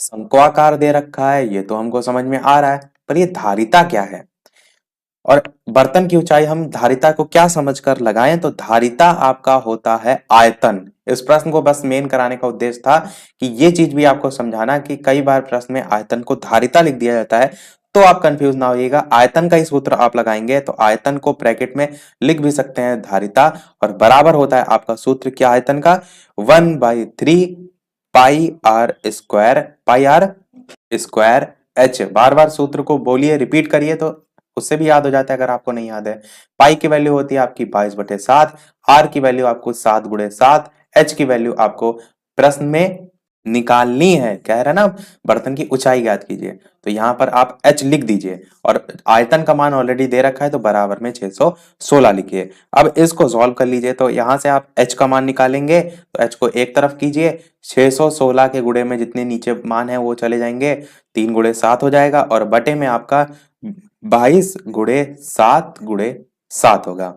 शंक्वाकार दे रखा है, ये तो हमको समझ में आ रहा है, पर ये धारिता क्या है? और बर्तन की ऊंचाई हम धारिता को क्या समझकर लगाएं? तो धारिता आपका होता है आयतन। इस प्रश्न को बस मेन कराने का उद्देश्य था कि ये चीज भी आपको समझाना कि कई बार प्रश्न में आयतन को धारिता लिख दिया जाता है, तो आप कंफ्यूज ना होइएगा, आयतन का ही सूत्र आप लगाएंगे तो आयतन को ब्रैकेट में लिख भी सकते हैं धारिता, और बराबर होता है आपका सूत्र क्या आयतन का, 1/3 pi r square, pi r square h. बार बार सूत्र को बोलिए, रिपीट करिए तो उससे भी याद हो जाता है अगर आपको नहीं याद है। पाई की वैल्यू होती है आपकी 22/7, आर की वैल्यू आपको 7 × 7, एच की वैल्यू आपको प्रश्न में निकालनी है, कह रहे हैं ना बर्तन की ऊंचाई ज्ञात कीजिए, तो यहां पर आप एच लिख दीजिए, और आयतन का मान ऑलरेडी दे रखा है तो बराबर में 616 लिखिए। अब इसको सॉल्व कर लीजिए, तो यहां से आप एच का मान निकालेंगे तो एच को एक तरफ कीजिए, 616 के गुणे में जितने नीचे मान है वो चले जाएंगे, 3 × 7 हो जाएगा, और बटे में आपका 22 × 7 × 7 होगा।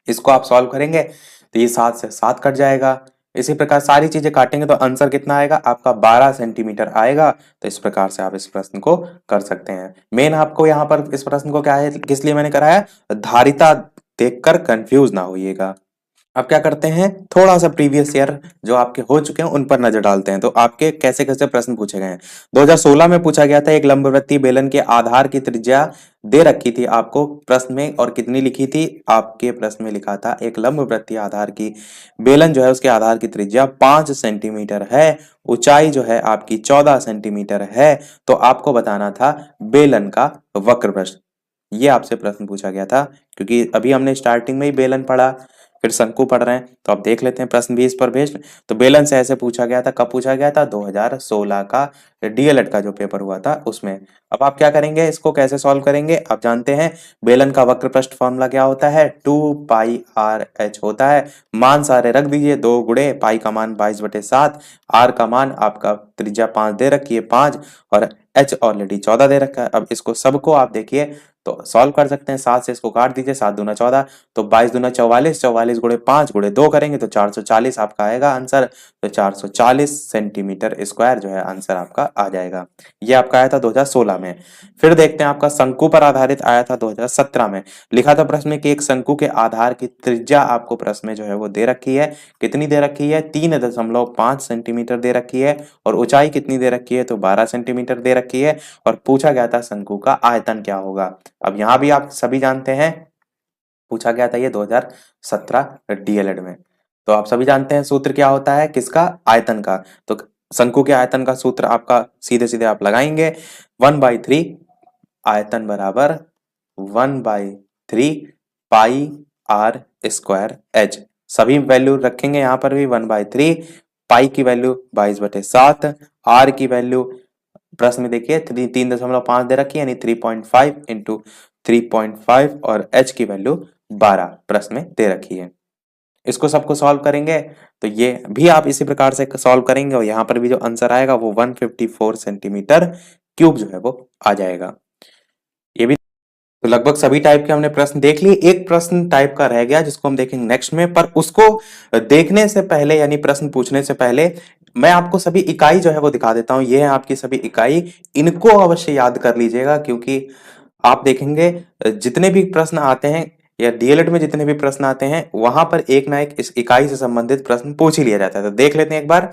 इसको आप सॉल्व करेंगे तो ये 7 से 7 कट जाएगा। इसी प्रकार सारी चीजें काटेंगे तो आंसर कितना आएगा आपका, 12 सेंटीमीटर आएगा। तो इस प्रकार से आप इस प्रश्न को कर सकते हैं। मेन आपको यहाँ पर इस प्रश्न को क्या है, किस लिए मैंने कराया, धारिता देखकर कंफ्यूज ना होइएगा। अब क्या करते हैं, थोड़ा सा प्रीवियस ईयर जो आपके हो चुके हैं उन पर नजर डालते हैं, तो आपके कैसे कैसे प्रश्न पूछे गए हैं। 2016 में पूछा गया था, एक लंबवृत्तीय बेलन के आधार की त्रिज्या दे रखी थी आपको प्रश्न में, और कितनी लिखी थी, आपके प्रश्न में लिखा था एक लंबवृत्तीय आधार की बेलन जो है उसके आधार की त्रिज्या 5 सेंटीमीटर है, ऊंचाई जो है आपकी 14 सेंटीमीटर है, तो आपको बताना था बेलन का वक्र प्रश्न। ये आपसे प्रश्न पूछा गया था, क्योंकि अभी हमने स्टार्टिंग में ही बेलन पढ़ा, फिर शंकु पढ़ रहे हैं, तो अब देख लेते हैं प्रश्न भी इस पर बेस्ड। तो बेलन से ऐसे पूछा गया था, कब पूछा गया था, 2016 का डीएलएड का जो पेपर हुआ था उसमें। अब आप क्या करेंगे, इसको कैसे सॉल्व करेंगे, आप जानते हैं बेलन का वक्र पृष्ठ फॉर्मूला क्या होता है, 2πr(h) होता है। मान सारे रख दीजिए, 2 गुणे पाई का मान 22/7, आर का मान आपका त्रिज्या 5 दे रखी है 5, और एच ऑलरेडी 14 दे रखा है। अब इसको सबको आप देखिए तो सॉल्व कर सकते हैं, 7 से इसको काट दीजिए, 7 दूना 14, तो 22 दूना 44, 44 गुणे 5 गुणे 2 करेंगे तो 440 आपका आएगा आंसर। तो 440 सेंटीमीटर स्क्वायर जो है आंसर आपका आ जाएगा। ये आपका आया था 2016 में। फिर देखते हैं आपका शंकु पर आधारित आया था 2017 में। लिखा था प्रश्न में कि एक शंकु के आधार की त्रिज्या आपको प्रश्न में जो है वो दे रखी है, कितनी दे रखी है, 3.5 सेंटीमीटर दे रखी है, और ऊंचाई कितनी दे रखी है, तो 12 सेंटीमीटर दे रखी है, और पूछा गया था शंकु का आयतन क्या होगा। अब यहां भी आप सभी जानते हैं पूछा गया था ये 2017 डीएलएड में, तो आप सभी जानते हैं सूत्र क्या होता है किसका, आयतन का। तो शंकु के आयतन का सूत्र आपका सीधे सीधे आप लगाएंगे, 1/3 आयतन बराबर 1/3 पाई आर स्क्वायर एच। सभी वैल्यू रखेंगे यहाँ पर भी, 1/3 पाई की वैल्यू 22/7, आर की वैल्यू प्रश्न में देखिए 3.5 दे रखी है, यानी 3.5 इंटू 3.5, और एच की वैल्यू 12 प्रश्न में दे रखी है। इसको सबको सॉल्व करेंगे तो ये भी आप इसी प्रकार से सॉल्व करेंगे, और यहाँ पर भी जो आंसर आएगा वो 154 सेंटीमीटर क्यूब जो है वो आ जाएगा। ये भी तो लगभग सभी टाइप के हमने प्रश्न देख लिए। एक प्रश्न टाइप का रह गया जिसको हम देखेंगे नेक्स्ट में, पर उसको देखने से पहले यानी प्रश्न पूछने से पहले मैं आपको सभी इकाई जो है वो दिखा देता हूं। ये है आपकी सभी इकाई, इनको अवश्य याद कर लीजिएगा, क्योंकि आप देखेंगे जितने भी प्रश्न आते हैं या डीएलएड में जितने भी प्रश्न आते हैं वहां पर एक ना एक इस इकाई से संबंधित प्रश्न पूछ ही लिया जाता है। तो देख लेते हैं एक बार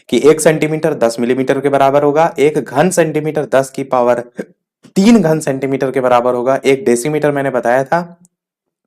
कि 1 सेंटीमीटर 10 मिलीमीटर के बराबर होगा, 1 घन सेंटीमीटर 10 की पावर 3 घन सेंटीमीटर के बराबर होगा, 1 डेसीमीटर मैंने बताया था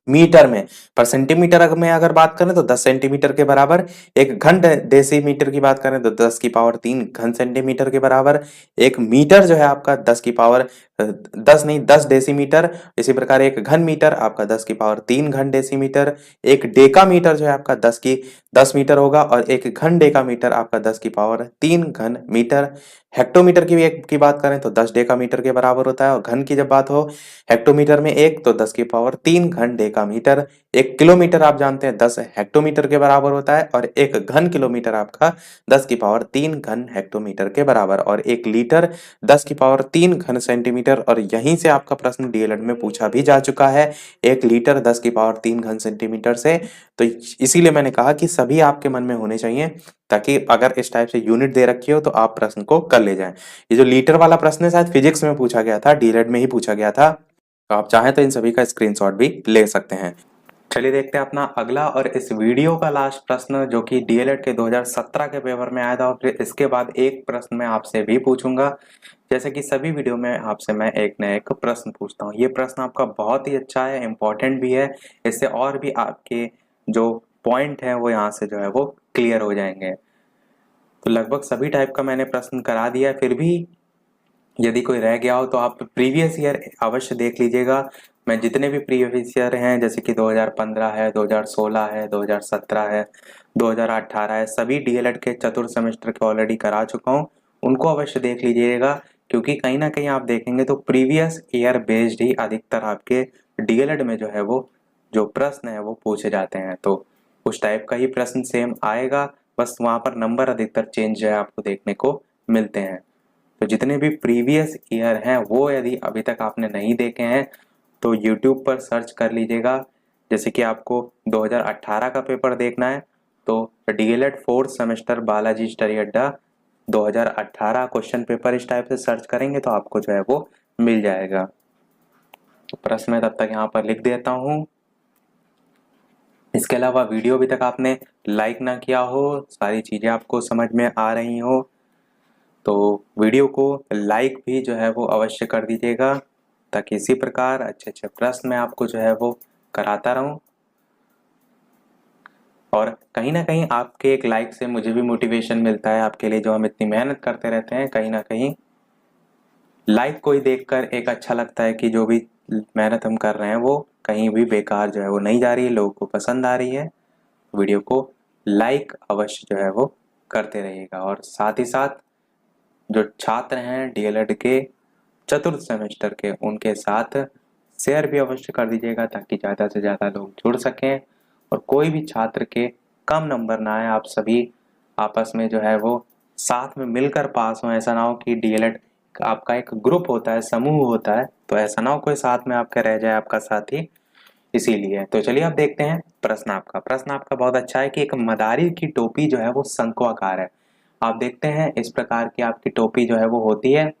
मीटर में, पर सेंटीमीटर में अगर बात करें तो 10 सेंटीमीटर के बराबर, 1 घन डेसीमीटर की बात करें तो 10 की पावर 3 घन सेंटीमीटर के बराबर, 1 मीटर जो है आपका 10 की पावर 10 नहीं 10 डेसीमीटर, इसी प्रकार 1 घन मीटर आपका 10 की पावर 3 घन डेसीमीटर, 1 डेकामीटर जो है आपका 10 मीटर होगा, और 1 घन डेकामीटर आपका 10 की पावर 3 घन मीटर। हेक्टोमीटर की बात करें तो 10 डेकामीटर के बराबर होता है, और घन की जब बात हो हेक्टोमीटर में 1 तो 10 की पावर 3 घन डेकामीटर। 1 किलोमीटर आप जानते हैं 10 हेक्टोमीटर के बराबर होता है, और 1 घन किलोमीटर आपका 10 की पावर 3 घन हेक्टोमीटर के बराबर, और 1 लीटर 10 की पावर 3 घन सेंटीमीटर। और यहीं से आपका प्रश्न डीएलएड में पूछा भी जा चुका है, 1 लीटर 10 की पावर 3 घन सेंटीमीटर से। तो इसीलिए मैंने कहा कि सभी आपके मन में होने चाहिए, ताकि अगर इस टाइप से यूनिट दे रखी हो तो आप प्रश्न को कर ले जाएं। ये जो लीटर वाला प्रश्न है शायद फिजिक्स में पूछा गया था, डीएलएड में ही पूछा गया था, तो आप चाहें तो इन सभी का स्क्रीनशॉट भी ले सकते हैं। चलिए देखते हैं अपना अगला और इस वीडियो का लास्ट प्रश्न, जो कि डीएलएड के 2017 के पेपर में आया था। और फिर इसके बाद एक प्रश्न मैं आपसे भी पूछूंगा। जैसे कि सभी वीडियो में आपसे मैं एक न एक प्रश्न पूछता हूँ। ये प्रश्न आपका बहुत ही अच्छा है, इम्पोर्टेंट भी है। इससे और भी आपके जो पॉइंट हैं वो यहाँ से जो है वो क्लियर हो जाएंगे। तो लगभग सभी टाइप का मैंने प्रश्न करा दिया है। फिर भी यदि कोई रह गया हो तो आप प्रीवियस ईयर अवश्य देख लीजिएगा। मैं जितने भी प्रीवियस ईयर हैं, जैसे कि 2015 है, 2016 है, 2017 है, 2018 है, सभी डीएलएड के चतुर्थ सेमेस्टर के ऑलरेडी करा चुका हूँ। उनको अवश्य देख लीजिएगा, क्योंकि कहीं ना कहीं आप देखेंगे तो प्रीवियस ईयर बेस्ड ही अधिकतर आपके डीएलएड में जो है वो जो प्रश्न है वो पूछे जाते हैं। तो उस टाइप का ही प्रश्न सेम आएगा, बस वहाँ पर नंबर अधिकतर चेंज जो है आपको देखने को मिलते हैं। तो जितने भी प्रीवियस ईयर हैं वो यदि अभी तक आपने नहीं देखे हैं तो YouTube पर सर्च कर लीजिएगा। जैसे कि आपको 2018 का पेपर देखना है तो DElEd fourth semester Balaji study अड्डा 2018 क्वेश्चन पेपर, इस टाइप से सर्च करेंगे तो आपको जो है वो मिल जाएगा। तो प्रश्न मैं तब तक यहाँ पर लिख देता हूँ। इसके अलावा वीडियो अभी तक आपने लाइक ना किया हो, सारी चीज़ें आपको समझ में आ रही हो, तो वीडियो को लाइक भी जो है वो अवश्य कर दीजिएगा, ताकि इसी प्रकार अच्छे अच्छे प्रश्न मैं आपको जो है वो कराता रहूं। और कहीं ना कहीं आपके एक लाइक से मुझे भी मोटिवेशन मिलता है आपके लिए, जो हम इतनी मेहनत करते रहते हैं। कहीं ना कहीं लाइक कोई देखकर एक अच्छा लगता है कि जो भी मेहनत हम कर रहे हैं वो कहीं भी बेकार जो है वो नहीं जा रही है, लोगों को पसंद आ रही है। वीडियो को लाइक अवश्य जो है वो करते रहिएगा। और साथ ही साथ जो छात्र हैं डीएलएड के चतुर्थ सेमेस्टर के, उनके साथ शेयर भी अवश्य कर दीजिएगा, ताकि ज़्यादा से ज़्यादा लोग जुड़ सकें और कोई भी छात्र के कम नंबर ना आए। आप सभी आपस में जो है वो साथ में मिलकर पास हो। ऐसा ना हो कि डीएलएड आपका एक ग्रुप होता है, समूह होता है, तो ऐसा ना हो कोई साथ में आपका रह जाए आपका साथी। इसीलिए तो चलिए अब देखते हैं प्रश्न आपका बहुत अच्छा है कि एक मदारी की टोपी जो है वो शंक्वाकार है। आप देखते हैं इस प्रकार की आपकी टोपी जो है वो होती है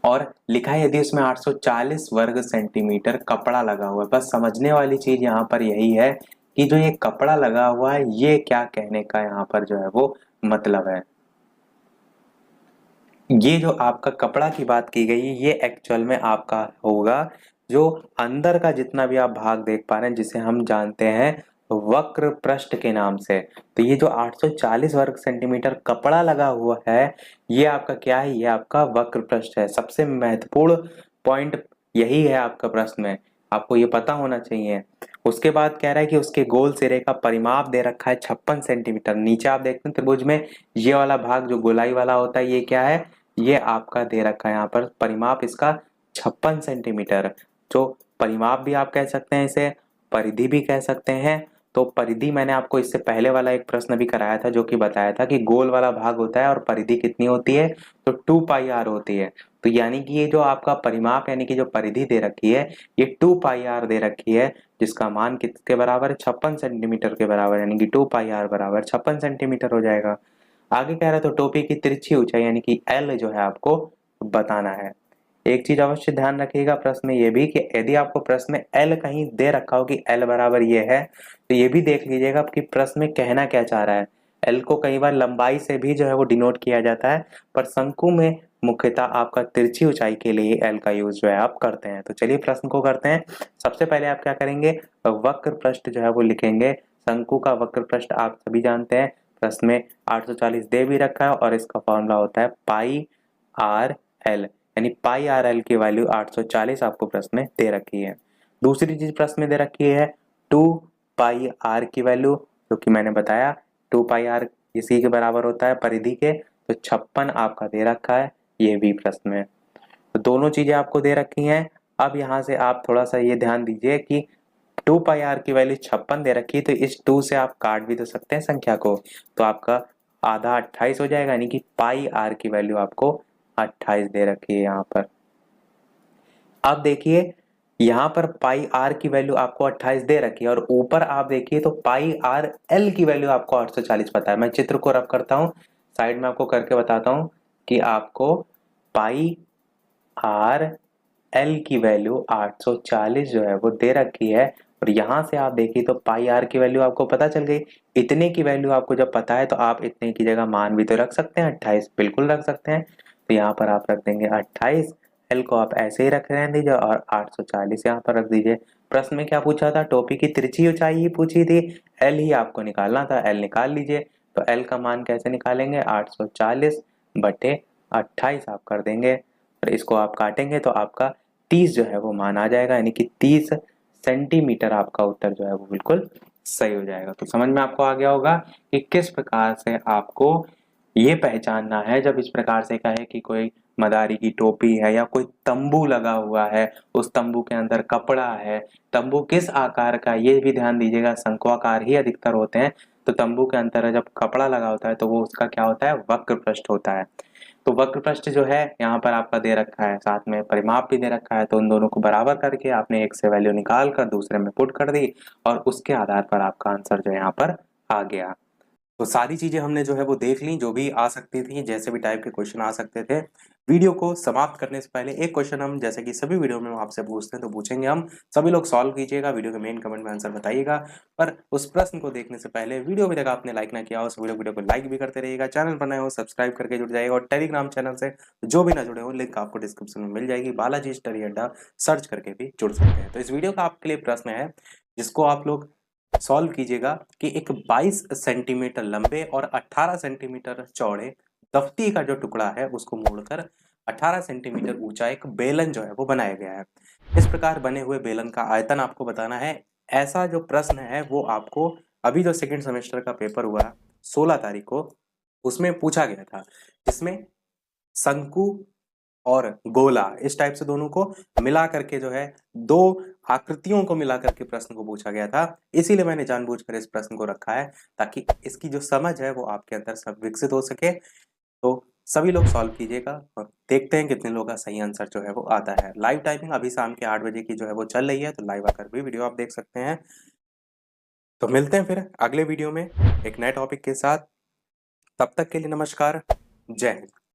और लिखा है यदि उसमें 840 वर्ग सेंटीमीटर कपड़ा लगा हुआ है। बस समझने वाली चीज यहाँ पर यही है कि जो ये कपड़ा लगा हुआ है ये क्या कहने का यहाँ पर जो है वो मतलब है। ये जो आपका कपड़ा की बात की गई ये एक्चुअल में आपका होगा जो अंदर का जितना भी आप भाग देख पा रहे हैं, जिसे हम जानते हैं वक्र पृष्ठ के नाम से। तो ये जो 840 वर्ग सेंटीमीटर कपड़ा लगा हुआ है ये आपका क्या है, ये आपका वक्र पृष्ठ है। सबसे महत्वपूर्ण पॉइंट यही है आपका प्रश्न में, आपको ये पता होना चाहिए। उसके बाद कह रहा है कि उसके गोल सिरे का परिमाप दे रखा है 56 सेंटीमीटर। नीचे आप देखते हैं त्रिभुज में ये वाला भाग जो गोलाई वाला होता है ये क्या है, ये आपका दे रखा है यहाँ पर परिमाप इसका 56 सेंटीमीटर। जो परिमाप भी आप कह सकते हैं, इसे परिधि भी कह सकते हैं। तो परिधि मैंने आपको इससे पहले वाला एक प्रश्न भी कराया था जो कि बताया था कि गोल वाला भाग होता है और परिधि कितनी होती है, तो 2 पाई आर होती है। तो यानी कि ये जो आपका परिमाप यानी कि जो परिधि दे रखी है ये 2 पाई आर दे रखी है, जिसका मान किसके बराबर है, 56 सेंटीमीटर के बराबर, यानी कि 2 पाई आर बराबर 56 सेंटीमीटर हो जाएगा। आगे कह रहा है तो टोपी की तिरछी ऊंचाई यानी कि एल जो है आपको बताना है। एक चीज अवश्य ध्यान रखिएगा प्रश्न में ये भी कि यदि आपको प्रश्न में एल कहीं दे रखा हो कि एल बराबर ये है, तो ये भी देख लीजिएगा कि प्रश्न में कहना क्या चाह रहा है। एल को कई बार लंबाई से भी जो है वो डिनोट किया जाता है, पर शंकु में मुख्यतः आपका तिरछी ऊंचाई के लिए एल का यूज जो है आप करते हैं। तो चलिए प्रश्न को करते हैं। सबसे पहले आप क्या करेंगे, वक्र पृष्ठ जो है वो लिखेंगे। शंकु का वक्र पृष्ठ आप सभी जानते हैं, प्रश्न में 840 दे भी रखा है और इसका फॉर्मूला होता है पाई आर एल, यानी पाई आर एल की वैल्यू 840 आपको प्रश्न में दे रखी है। दूसरी चीज प्रश्न में दे रखी है 2 पाई आर की वैल्यू, जो कि मैंने बताया 2 पाई आर इसी के बराबर होता है परिधि के। तो 56 आपका दे रखा है ये भी प्रश्न में। तो दोनों चीजें आपको दे रखी हैं। अब यहाँ से आप थोड़ा सा ये ध्यान दीजिए कि 2 पाई आर की वैल्यू 56 दे रखी है, तो इस 2 से आप काट भी तो सकते हैं संख्या को, तो आपका आधा 28 हो जाएगा, यानी कि पाई आर की वैल्यू आपको 28 दे रखी है यहाँ पर। अब देखिए यहाँ पर पाई आर की वैल्यू आपको 28 दे रखी है और ऊपर आप देखिए तो पाई आर एल की वैल्यू आपको 840 पता है। मैं चित्र को रब करता हूँ, साइड में आपको करके बताता हूँ कि आपको पाई आर एल की वैल्यू 840 जो है वो दे रखी है, और यहाँ से आप देखिए तो पाई आर की वैल्यू आपको पता चल गई। इतने की वैल्यू आपको जब पता है तो आप इतने की जगह मान भी तो रख सकते हैं, 28 बिल्कुल रख सकते हैं। तो यहाँ पर आप रख देंगे 28, एल को आप ऐसे ही रख रहने दीजिए और 840 यहाँ पर रख दीजिए। प्रश्न में क्या पूछा था, टोपी की तिरछी ऊंचाई ही पूछी थी, एल ही आपको निकालना था, एल निकाल लीजिए। तो एल का मान कैसे निकालेंगे, 840 बटे 28 आप कर देंगे, और इसको आप काटेंगे तो आपका 30 जो है वो मान आ जाएगा, यानी कि 30 सेंटीमीटर आपका उत्तर जो है वो बिल्कुल सही हो जाएगा। तो समझ में आपको आ गया होगा कि किस प्रकार से आपको ये पहचानना है जब इस प्रकार से कहे कि कोई मदारी की टोपी है या कोई तंबू लगा हुआ है, उस तंबू के अंदर कपड़ा है। तंबू किस आकार का, ये भी ध्यान दीजिएगा, शंक्वाकार ही अधिकतर होते हैं। तो तंबू के अंदर जब कपड़ा लगा होता है तो वो उसका क्या होता है, वक्र पृष्ठ होता है। तो वक्र पृष्ठ जो है यहाँ पर आपका दे रखा है, साथ में परिमाप भी दे रखा है। तो उन दोनों को बराबर करके आपने एक से वैल्यू निकाल कर दूसरे में पुट कर दी, और उसके आधार पर आपका आंसर जो है यहाँ पर आ गया। तो सारी चीजें हमने जो है वो देख ली, जो भी आ सकती थी, जैसे भी टाइप के क्वेश्चन आ सकते थे। वीडियो को समाप्त करने से पहले एक क्वेश्चन हम, जैसे कि सभी वीडियो में हम आपसे पूछते हैं, तो पूछेंगे हम, सभी लोग सॉल्व कीजिएगा, वीडियो के मेन कमेंट में आंसर बताइएगा। पर उस प्रश्न को देखने से पहले, वीडियो अभी तक आपने लाइक ना किया हो, उस वीडियो को लाइक भी करते रहिएगा, चैनल पर नए हो सब्सक्राइब करके जुड़ जाइएगा, और टेलीग्राम चैनल से जो भी ना जुड़े हो, लिंक आपको डिस्क्रिप्शन में मिल जाएगी, बालाजी स्टडी अड्डा सर्च करके भी जुड़ सकते हैं। तो इस वीडियो का आपके लिए प्रश्न है, जिसको आप लोग सॉल्व कीजिएगा कि एक 22 सेंटीमीटर लंबे और 18 सेंटीमीटर चौड़े दफ्ती का जो टुकड़ा है उसको मोड़कर 18 सेंटीमीटर ऊंचा एक बेलन जो है वो बनाया गया है। इस प्रकार बने हुए बेलन का आयतन आपको बताना है। ऐसा जो प्रश्न है वो आपको अभी जो सेकंड सेमेस्टर का पेपर हुआ 16 तारीख को, उसमें पूछा गया था, जिसमें शंकु और गोला इस टाइप से दोनों को मिला करके जो है, दो आकृतियों को मिला करके प्रश्न को पूछा गया था। इसीलिए मैंने जानबूझकर इस प्रश्न को रखा है, ताकि इसकी जो समझ है वो आपके अंदर सब विकसित हो सके। तो सभी लोग सॉल्व कीजिएगा और देखते हैं कितने लोगों का सही आंसर जो है वो आता है। लाइव टाइमिंग अभी शाम के 8 बजे की जो है वो चल रही है, तो लाइव आकर भी वीडियो आप देख सकते हैं। तो मिलते हैं फिर अगले वीडियो में एक नए टॉपिक के साथ। तब तक के लिए नमस्कार, जय हिंद।